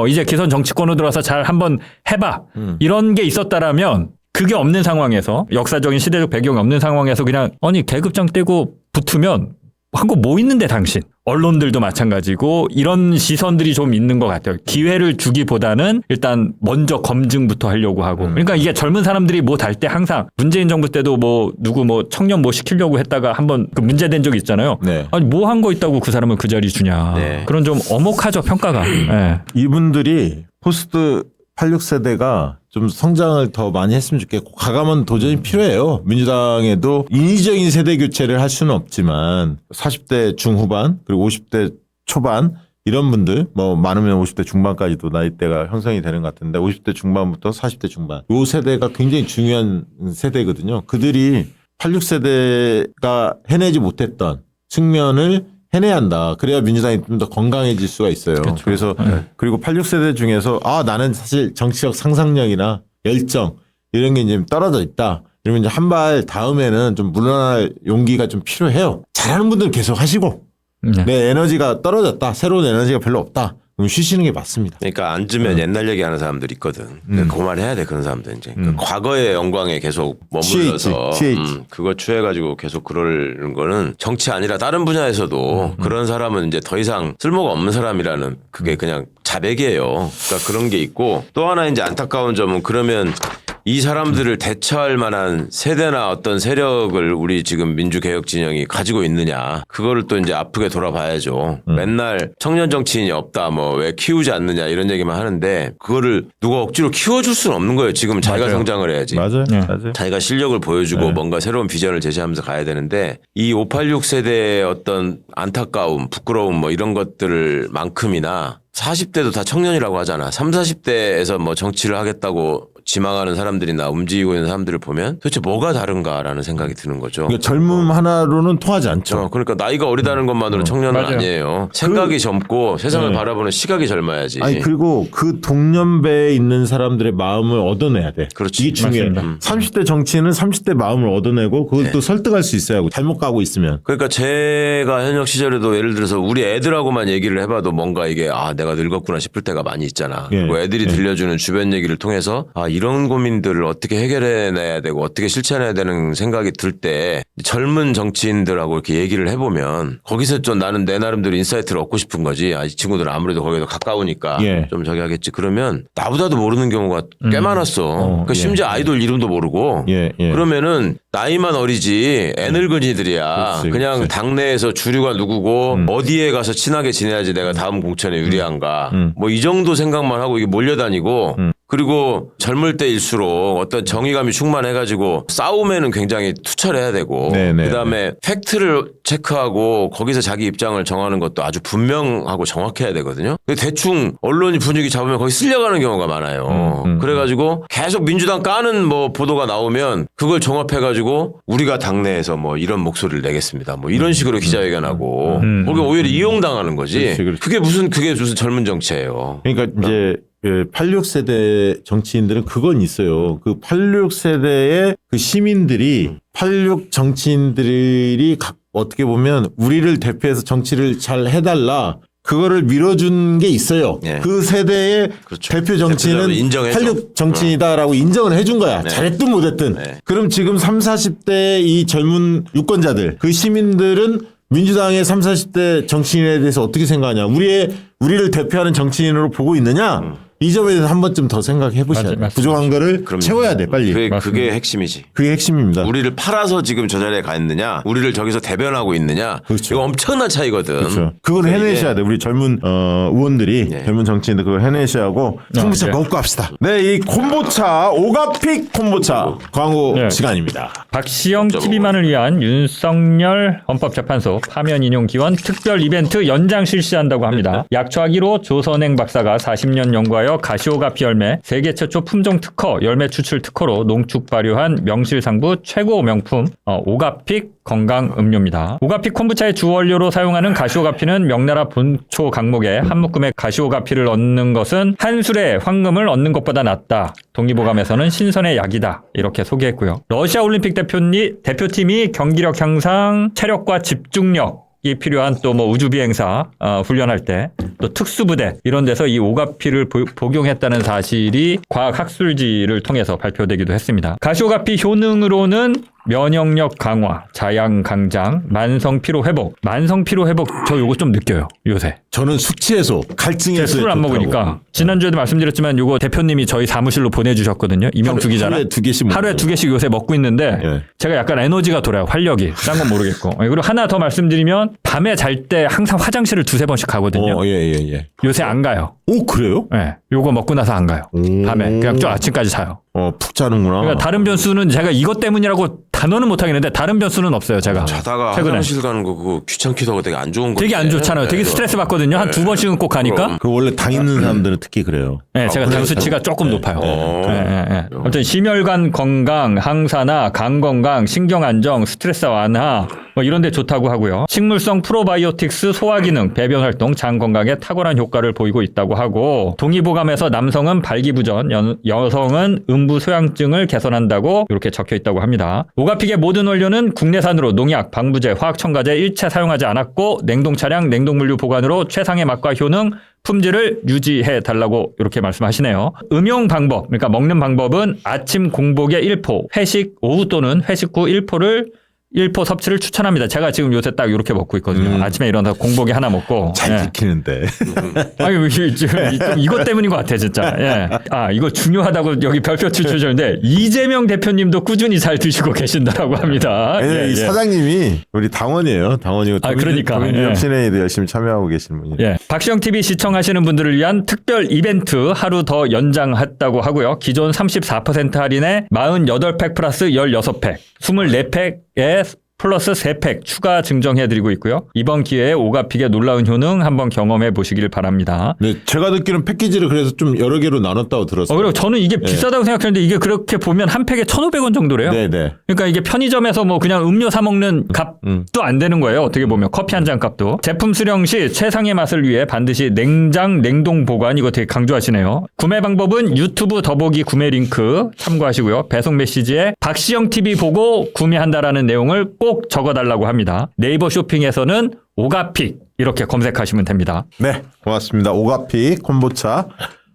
이제 기선 정치권으로 들어와서 잘 한번 해봐. 이런 게 있었다라면 그게 없는 상황에서 역사적인 시대적 배경이 없는 상황에서 그냥 아니 계급장 떼고 붙으면 한 거 뭐 있는데 당신. 언론들도 마찬가지고 이런 시선들이 좀 있는 것 같아요. 기회를 주기보다는 일단 먼저 검증부터 하려고 하고. 그러니까 이게 젊은 사람들이 뭐 달 때 항상 문재인 정부 때도 뭐 누구 뭐 청년 뭐 시키려고 했다가 한번 그 문제된 적이 있잖아요. 네. 아니 뭐 한 거 있다고 그 사람을 그 자리 주냐. 네. 그런 좀 엄혹하죠 평가가. 네. 이분들이 포스트 86세대가 좀 성장을 더 많이 했으면 좋겠고 과감한 도전이 필요해요. 민주당에도 인위적인 세대 교체를 할 수는 없지만 40대 중후반 그리고 50대 초반 이런 분들 뭐 많으면 50대 중반까지도 나이대가 형성이 되는 것 같은데 50대 중반부터 40대 중반 요 세대가 굉장히 중요한 세대거든요. 그들이 86세대가 해내지 못했던 측면을 해내야 한다. 그래야 민주당이 좀 더 건강해질 수가 있어요. 그렇죠. 그래서 그리고 86세대 중에서 나는 사실 정치적 상상력이나 열정 이런 게 이제 떨어져 있다. 이러면 이제 한 발 다음에는 좀 물러날 용기가 좀 필요해요. 잘하는 분들은 계속 하시고 네. 내 에너지가 떨어졌다. 새로운 에너지가 별로 없다. 그럼 쉬시는 게 맞습니다. 그러니까 앉으면 옛날 얘기하는 사람들이 있거든. 그만해야 돼 그런 사람들 이제. 그러니까 과거의 영광에 계속 머물러서 취해 그거 취해가지고 계속 그러는 거는 정치 아니라 다른 분야에서도 그런 사람은 이제 더 이상 쓸모가 없는 사람이라는 그게 그냥 자백이에요. 그러니까 그런 게 있고 또 하나 이제 안타까운 점은 그러면 이 사람들을 대처할 만한 세대나 어떤 세력을 우리 지금 민주개혁 진영이 가지고 있느냐. 그거를 또 이제 아프게 돌아봐야죠. 맨날 청년 정치인이 없다 뭐 왜 키우지 않느냐 이런 얘기만 하는데 그거를 누가 억지로 키워줄 수는 없는 거예요. 지금 자기가 맞아요. 성장을 해야지. 맞아요. 네. 맞아요. 자기가 실력을 보여주고 뭔가 새로운 비전을 제시하면서 가야 되는데 이 586 세대의 어떤 안타까움, 부끄러움 뭐 이런 것들을 만큼이나 40대도 다 청년이라고 하잖아. 30, 40대에서 뭐 정치를 하겠다고 지망하는 사람들이나 움직이고 있는 사람들을 보면 도대체 뭐가 다른가라는 생각이 드는 거죠. 그러니까 젊음 하나로는 통하지 않죠. 그러니까 나이가 어리다는 것만으로 청년은 맞아요. 아니에요. 생각이 젊고 세상을 바라보는 시각이 젊어야지. 아니 그리고 그 동년배에 있는 사람들의 마음을 얻어내야 돼. 그렇지. 이게 중요해. 맞습니다. 30대 정치인은 30대 마음을 얻어내고 그걸 또 설득할 수 있어야 하고 잘못 가고 있으면. 그러니까 제가 현역 시절에도 예를 들어서 우리 애들하고만 얘기를 해봐도 뭔가 이게 내가 늙었구나 싶을 때가 많이 있잖아. 예. 그리고 애들이 들려주는 주변 얘기를 통해서 이런 고민들을 어떻게 해결해내야 되고 어떻게 실천해야 되는 생각이 들 때 젊은 정치인들하고 이렇게 얘기를 해보면 거기서 좀 나는 내 나름대로 인사이트를 얻고 싶은 거지. 이 친구들은 아무래도 거기서 가까우니까 예. 좀 저기 하겠지. 그러면 나보다도 모르는 경우가 꽤 많았어. 그러니까 예. 심지어 아이돌 이름도 모르고 예, 예. 그러면은 나이만 어리지 애늙은이들이야. 그렇지, 그냥 그렇지. 당내에서 주류가 누구고 어디에 가서 친하게 지내야지 내가 다음 공천에 유리한가. 뭐 이 정도 생각만 하고 이게 몰려다니고 그리고 젊을 때일수록 어떤 정의감이 충만해가지고 싸움에는 굉장히 투철해야 되고 네네. 그다음에 팩트를 체크하고 거기서 자기 입장을 정하는 것도 아주 분명하고 정확해야 되거든요. 근데 대충 언론이 분위기 잡으면 거기 쓸려가는 경우가 많아요. 그래가지고 계속 민주당 까는 뭐 보도가 나오면 그걸 종합해가지고 우리가 당내에서 뭐 이런 목소리를 내겠습니다. 뭐 이런 식으로 기자회견하고 거기 오히려 이용당하는 거지. 그렇지. 그게 무슨 젊은 정치예요. 그러니까 이제 86세대 정치인들은 그건 있어요. 그 86세대의 그 시민들이 86 정치인들이 어떻게 보면 우리를 대표해서 정치를 잘 해달라. 그거를 밀어준 게 있어요. 네. 그 세대의 그렇죠. 대표 정치인은 인정해줘. 86 정치인이다라고 인정을 해준 거야. 네. 잘했든 못했든. 네. 그럼 지금 30, 40대 이 젊은 유권자들, 그 시민들은 민주당의 30, 40대 정치인에 대해서 어떻게 생각하냐. 우리를 대표하는 정치인으로 보고 있느냐. 이 점에 대해서 한 번쯤 더 생각해 보셔야 돼요. 맞습니다. 부족한 거를 그럼요. 채워야 돼, 빨리. 그게 핵심이지. 그게 핵심입니다. 우리를 팔아서 지금 저 자리에 가 있느냐, 우리를 저기서 대변하고 있느냐, 그렇죠. 이거 엄청난 차이거든. 그렇죠. 그걸 그러니까 해내셔야 이게 돼. 우리 젊은 의원들이 네. 젊은 정치인들 그걸 해내셔야 하고 콤보차 네. 먹고 합시다. 네, 이 콤보차 오가픽 콤보차 광고 네. 시간입니다. 박시영 먹자, TV만을 위한 윤석열 헌법재판소 파면 인용 기원 특별 이벤트 연장 실시한다고 합니다. 약초하기로 조선행 박사가 40년 연구하여 가시오가피 열매 세계 최초 품종 특허 열매 추출 특허로 농축 발효한 명실상부 최고 명품 오가픽 건강 음료입니다. 오가픽 콤부차의 주원료로 사용하는 가시오가피는 명나라 본초 강목에 한 묶음의 가시오가피를 얻는 것은 한 술의 황금을 얻는 것보다 낫다. 동의보감에서는 신선의 약이다. 이렇게 소개했고요. 러시아 올림픽 대표팀이 경기력 향상, 체력과 집중력 이 필요한 또 뭐 우주 비행사 훈련할 때 또 특수부대 이런 데서 이 오가피를 복용했다는 사실이 과학 학술지를 통해서 발표되기도 했습니다. 가시오가피 효능으로는 면역력 강화, 자양 강장, 만성 피로 회복. 만성 피로 회복 저 요거 좀 느껴요. 요새. 저는 숙취 해소, 갈증 해소. 술을 안 먹으니까. 지난주에도 말씀드렸지만 요거 대표님이 저희 사무실로 보내주셨거든요. 이명수 기자랑. 하루에 2개씩 하루에 2개씩 요새 먹고 있는데 네. 예. 제가 약간 에너지가 돌아요. 활력이. 딴 건 모르겠고. 그리고 하나 더 말씀드리면 밤에 잘 때 항상 화장실을 2-3번씩 가거든요. 예. 요새 안 가요. 오, 그래요? 네. 요거 먹고 나서 안 가요. 밤에. 그냥 좀 아침까지 자요. 푹 자는구나. 그러니까 다른 변수는 제가 이것 때문이라고 단어는 못 하겠는데 다른 변수는 없어요. 제가. 자다가 최근에. 화장실 가는 거 그거 귀찮기도 하고 되게 안 좋은 거. 되게 안 좋잖아요. 되게 스트레스 받거든요. 한 2번씩은 꼭 가니까. 그 원래 당 있는 사람들은 특히 그래요. 네, 제가 당 수치가 조금 높아요. 어. 아무튼 심혈관 건강, 항산화, 간 건강, 신경 안정, 스트레스 완화 뭐 이런 데 좋다고 하고요. 식물성 프로바이오틱스 소화 기능, 배변 활동, 장 건강에 탁월한 효과를 보이고 있다고 하고 동의보감에서 남성은 발기부전, 여성은 음부 소양증을 개선한다고 이렇게 적혀 있다고 합니다. 오가픽의 모든 원료는 국내산으로 농약, 방부제, 화학첨가제 일체 사용하지 않았고 냉동 차량, 냉동물류 보관으로 최상의 맛과 효능, 품질을 유지해 달라고 이렇게 말씀하시네요. 음용 방법, 그러니까 먹는 방법은 아침 공복에 1포, 회식 오후 또는 회식 후 1포 섭취를 추천합니다. 제가 지금 요새 딱 이렇게 먹고 있거든요. 아침에 일어나서 공복에 하나 먹고. 잘 지키는데. 아니, 지금 이것 때문인 것 같아, 진짜. 예. 이거 중요하다고 여기 별표 추천주셨는데, 이재명 대표님도 꾸준히 잘 드시고 계신다라고 합니다. 왜냐면 이 사장님이 우리 당원이에요. 당원이고. 그러니까. 도민주점 신회에도 열심히 참여하고 계시는 분이에요. 예. 박시영 TV 시청하시는 분들을 위한 특별 이벤트 하루 더 연장했다고 하고요. 기존 34% 할인에 48팩 플러스 16팩, 24팩에 플러스 3팩 추가 증정해드리고 있고요. 이번 기회에 오가픽의 놀라운 효능 한번 경험해 보시길 바랍니다. 네, 제가 듣기로는 패키지를 그래서 좀 여러 개로 나눴다고 들었어요. 그리고 저는 이게 비싸다고 생각했는데 이게 그렇게 보면 한 팩에 1,500원 정도래요. 네네. 그러니까 이게 편의점에서 뭐 그냥 음료 사 먹는 값도 안 되는 거예요. 어떻게 보면 커피 한 잔 값도. 제품 수령 시 최상의 맛을 위해 반드시 냉동 보관 이거 되게 강조하시네요. 구매 방법은 유튜브 더보기 구매 링크 참고하시고요. 배송 메시지에 박시영 TV 보고 구매한다라는 내용을 꼭 적어달라고 합니다. 네이버 쇼핑에서는 오가픽 이렇게 검색하시면 됩니다. 네, 고맙습니다. 오가픽 콤보차.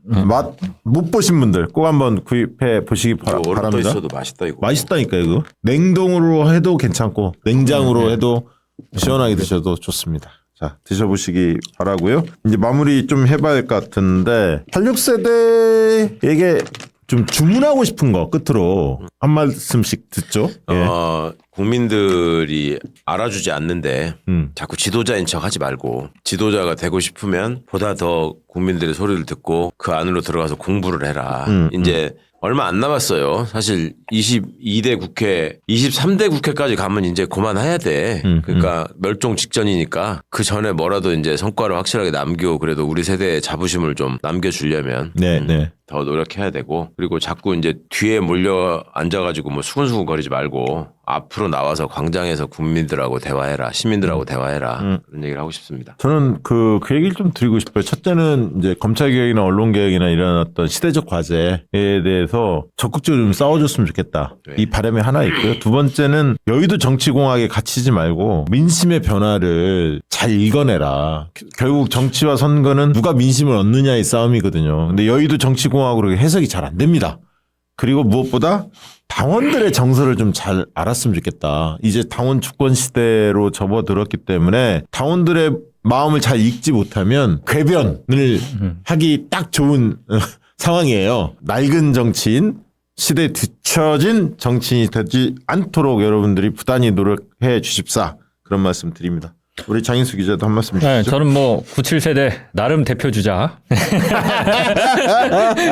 맛 못 보신 분들 꼭 한번 구입해 보시기 얼음 떠 바랍니다. 있어도 맛있다 이거. 맛있다니까 이거. 냉동으로 해도 괜찮고 냉장으로 해도 시원하게 드셔도 좋습니다. 자, 드셔보시기 바라고요. 이제 마무리 좀 해봐야 할 것 같은데 86세대에게 좀 주문하고 싶은 거 끝으로 한 말씀씩 듣죠. 예. 국민들이 알아주지 않는데 자꾸 지도자인 척 하지 말고 지도자가 되고 싶으면 보다 더 국민들의 소리를 듣고 그 안으로 들어가서 공부를 해라. 이제 얼마 안 남았어요. 사실 22대 국회, 23대 국회까지 가면 이제 그만해야 돼. 그러니까 멸종 직전이니까 그 전에 뭐라도 이제 성과를 확실하게 남기고 그래도 우리 세대의 자부심을 좀 남겨주려면 네. 더 노력해야 되고 그리고 자꾸 이제 뒤에 몰려 앉아가지고 뭐 수근수근 거리지 말고 앞으로 나와서 광장에서 국민들하고 대화해라, 시민들하고 대화해라 그런 얘기를 하고 싶습니다. 저는 그 얘기를 좀 드리고 싶어요. 첫째는 이제 검찰개혁이나 언론개혁이나 이런 어떤 시대적 과제에 대해서 적극적으로 좀 싸워줬으면 좋겠다. 네. 이 바람이 하나 있고요. 두 번째는 여의도 정치공학에 갇히지 말고 민심의 변화를 잘 읽어내라. 결국 정치와 선거는 누가 민심을 얻느냐의 싸움이거든요. 근데 여의도 정치공학으로 해석이 잘 안 됩니다. 그리고 무엇보다 당원들의 정서를 좀 잘 알았으면 좋겠다. 이제 당원 주권 시대로 접어들었기 때문에 당원들의 마음을 잘 읽지 못하면 궤변을 하기 딱 좋은 상황이에요. 낡은 정치인, 시대에 뒤처진 정치인이 되지 않도록 여러분들이 부단히 노력해 주십사. 그런 말씀 드립니다. 우리 장인수 기자도 한 말씀 주시죠. 네, 저는 뭐 97세대 나름 대표 주자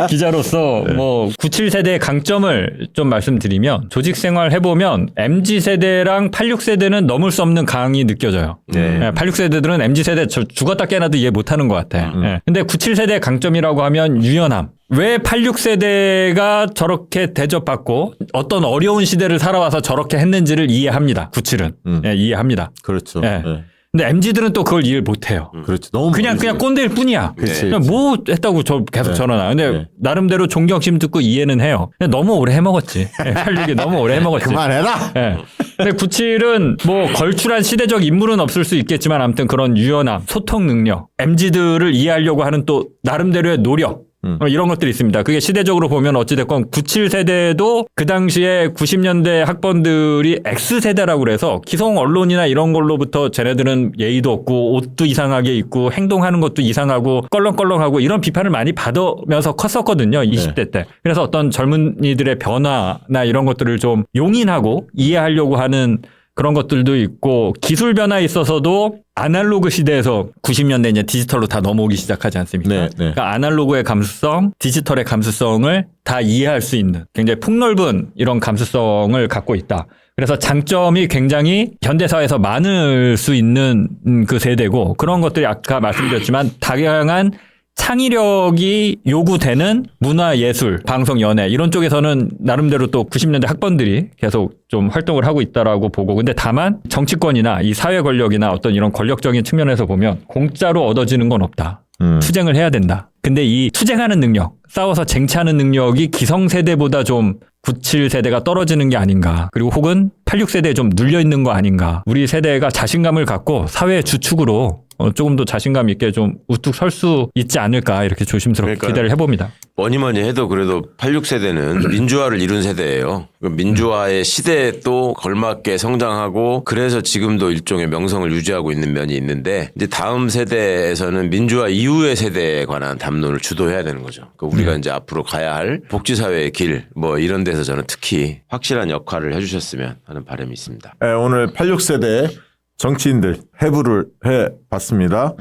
기자로서 뭐 97세대의 강점을 좀 말씀드리면 조직 생활 해보면 MZ세대랑 86세대는 넘을 수 없는 강이 느껴져요. 네. 86세대들은 MZ세대 죽었다 깨나도 이해 못하는 것 같아. 근데 97세대의 강점이라고 하면 유연함. 왜 86세대가 저렇게 대접받고 어떤 어려운 시대를 살아와서 저렇게 했는지를 이해합니다. 97은. 예, 이해합니다. 그렇죠. 예. 네. 근데 MZ들은 또 그걸 이해를 못해요. 그렇죠. 너무 그냥 꼰대일 뿐이야. 그치. 그냥 뭐 했다고 저 계속 전화나. 근데 네. 나름대로 존경심 듣고 이해는 해요. 근데 너무 오래 해먹었지. 86이 너무 오래 해먹었지. 그만해라. 예. 근데 97은 뭐 걸출한 시대적 인물은 없을 수 있겠지만 아무튼 그런 유연함, 소통 능력, MZ들을 이해하려고 하는 또 나름대로의 노력 이런 것들이 있습니다. 그게 시대적으로 보면 어찌됐건 97세대도 그 당시에 90년대 학번들이 X세대라고 그래서 기성 언론이나 이런 걸로부터 쟤네들은 예의도 없고 옷도 이상하게 입고 행동하는 것도 이상하고 껄렁껄렁하고 이런 비판을 많이 받으면서 컸었거든요. 20대 때. 그래서 어떤 젊은이들의 변화나 이런 것들을 좀 용인하고 이해하려고 하는 그런 것들도 있고 기술 변화에 있어서도 아날로그 시대에서 90년대 이제 디지털로 다 넘어오기 시작하지 않습니까? 네, 네. 그러니까 아날로그의 감수성, 디지털의 감수성을 다 이해할 수 있는 굉장히 폭넓은 이런 감수성을 갖고 있다. 그래서 장점이 굉장히 현대사회에서 많을 수 있는 그 세대고 그런 것들이 아까 말씀드렸지만 다양한 창의력이 요구되는 문화, 예술, 방송, 연예 이런 쪽에서는 나름대로 또 90년대 학번들이 계속 좀 활동을 하고 있다라고 보고 근데 다만 정치권이나 이 사회 권력이나 어떤 이런 권력적인 측면에서 보면 공짜로 얻어지는 건 없다. 투쟁을 해야 된다. 근데 이 투쟁하는 능력, 싸워서 쟁취하는 능력이 기성세대보다 좀 97세대가 떨어지는 게 아닌가. 그리고 혹은 86세대에 좀 눌려있는 거 아닌가. 우리 세대가 자신감을 갖고 사회의 주축으로 조금 더 자신감 있게 좀 우뚝 설 수 있지 않을까 이렇게 조심스럽게 그러니까요. 기대를 해봅니다. 뭐니 해도 그래도 86세대는 민주화를 이룬 세대예요. 민주화의 시대에 또 걸맞게 성장하고 그래서 지금도 일종의 명성을 유지하고 있는 면이 있는데 이제 다음 세대에서는 민주화 이후의 세대에 관한 담론을 주도해야 되는 거죠. 우리가 이제 앞으로 가야 할 복지사회의 길 뭐 이런 데서 저는 특히 확실한 역할을 해주셨으면 하는 바람이 있습니다. 네, 오늘 86세대 정치인들 해부를 해봤습니다.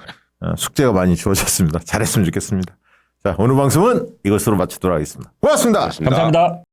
숙제가 많이 주어졌습니다. 잘했으면 좋겠습니다. 자, 오늘 방송은 이것으로 마치도록 하겠습니다. 고맙습니다. 감사합니다.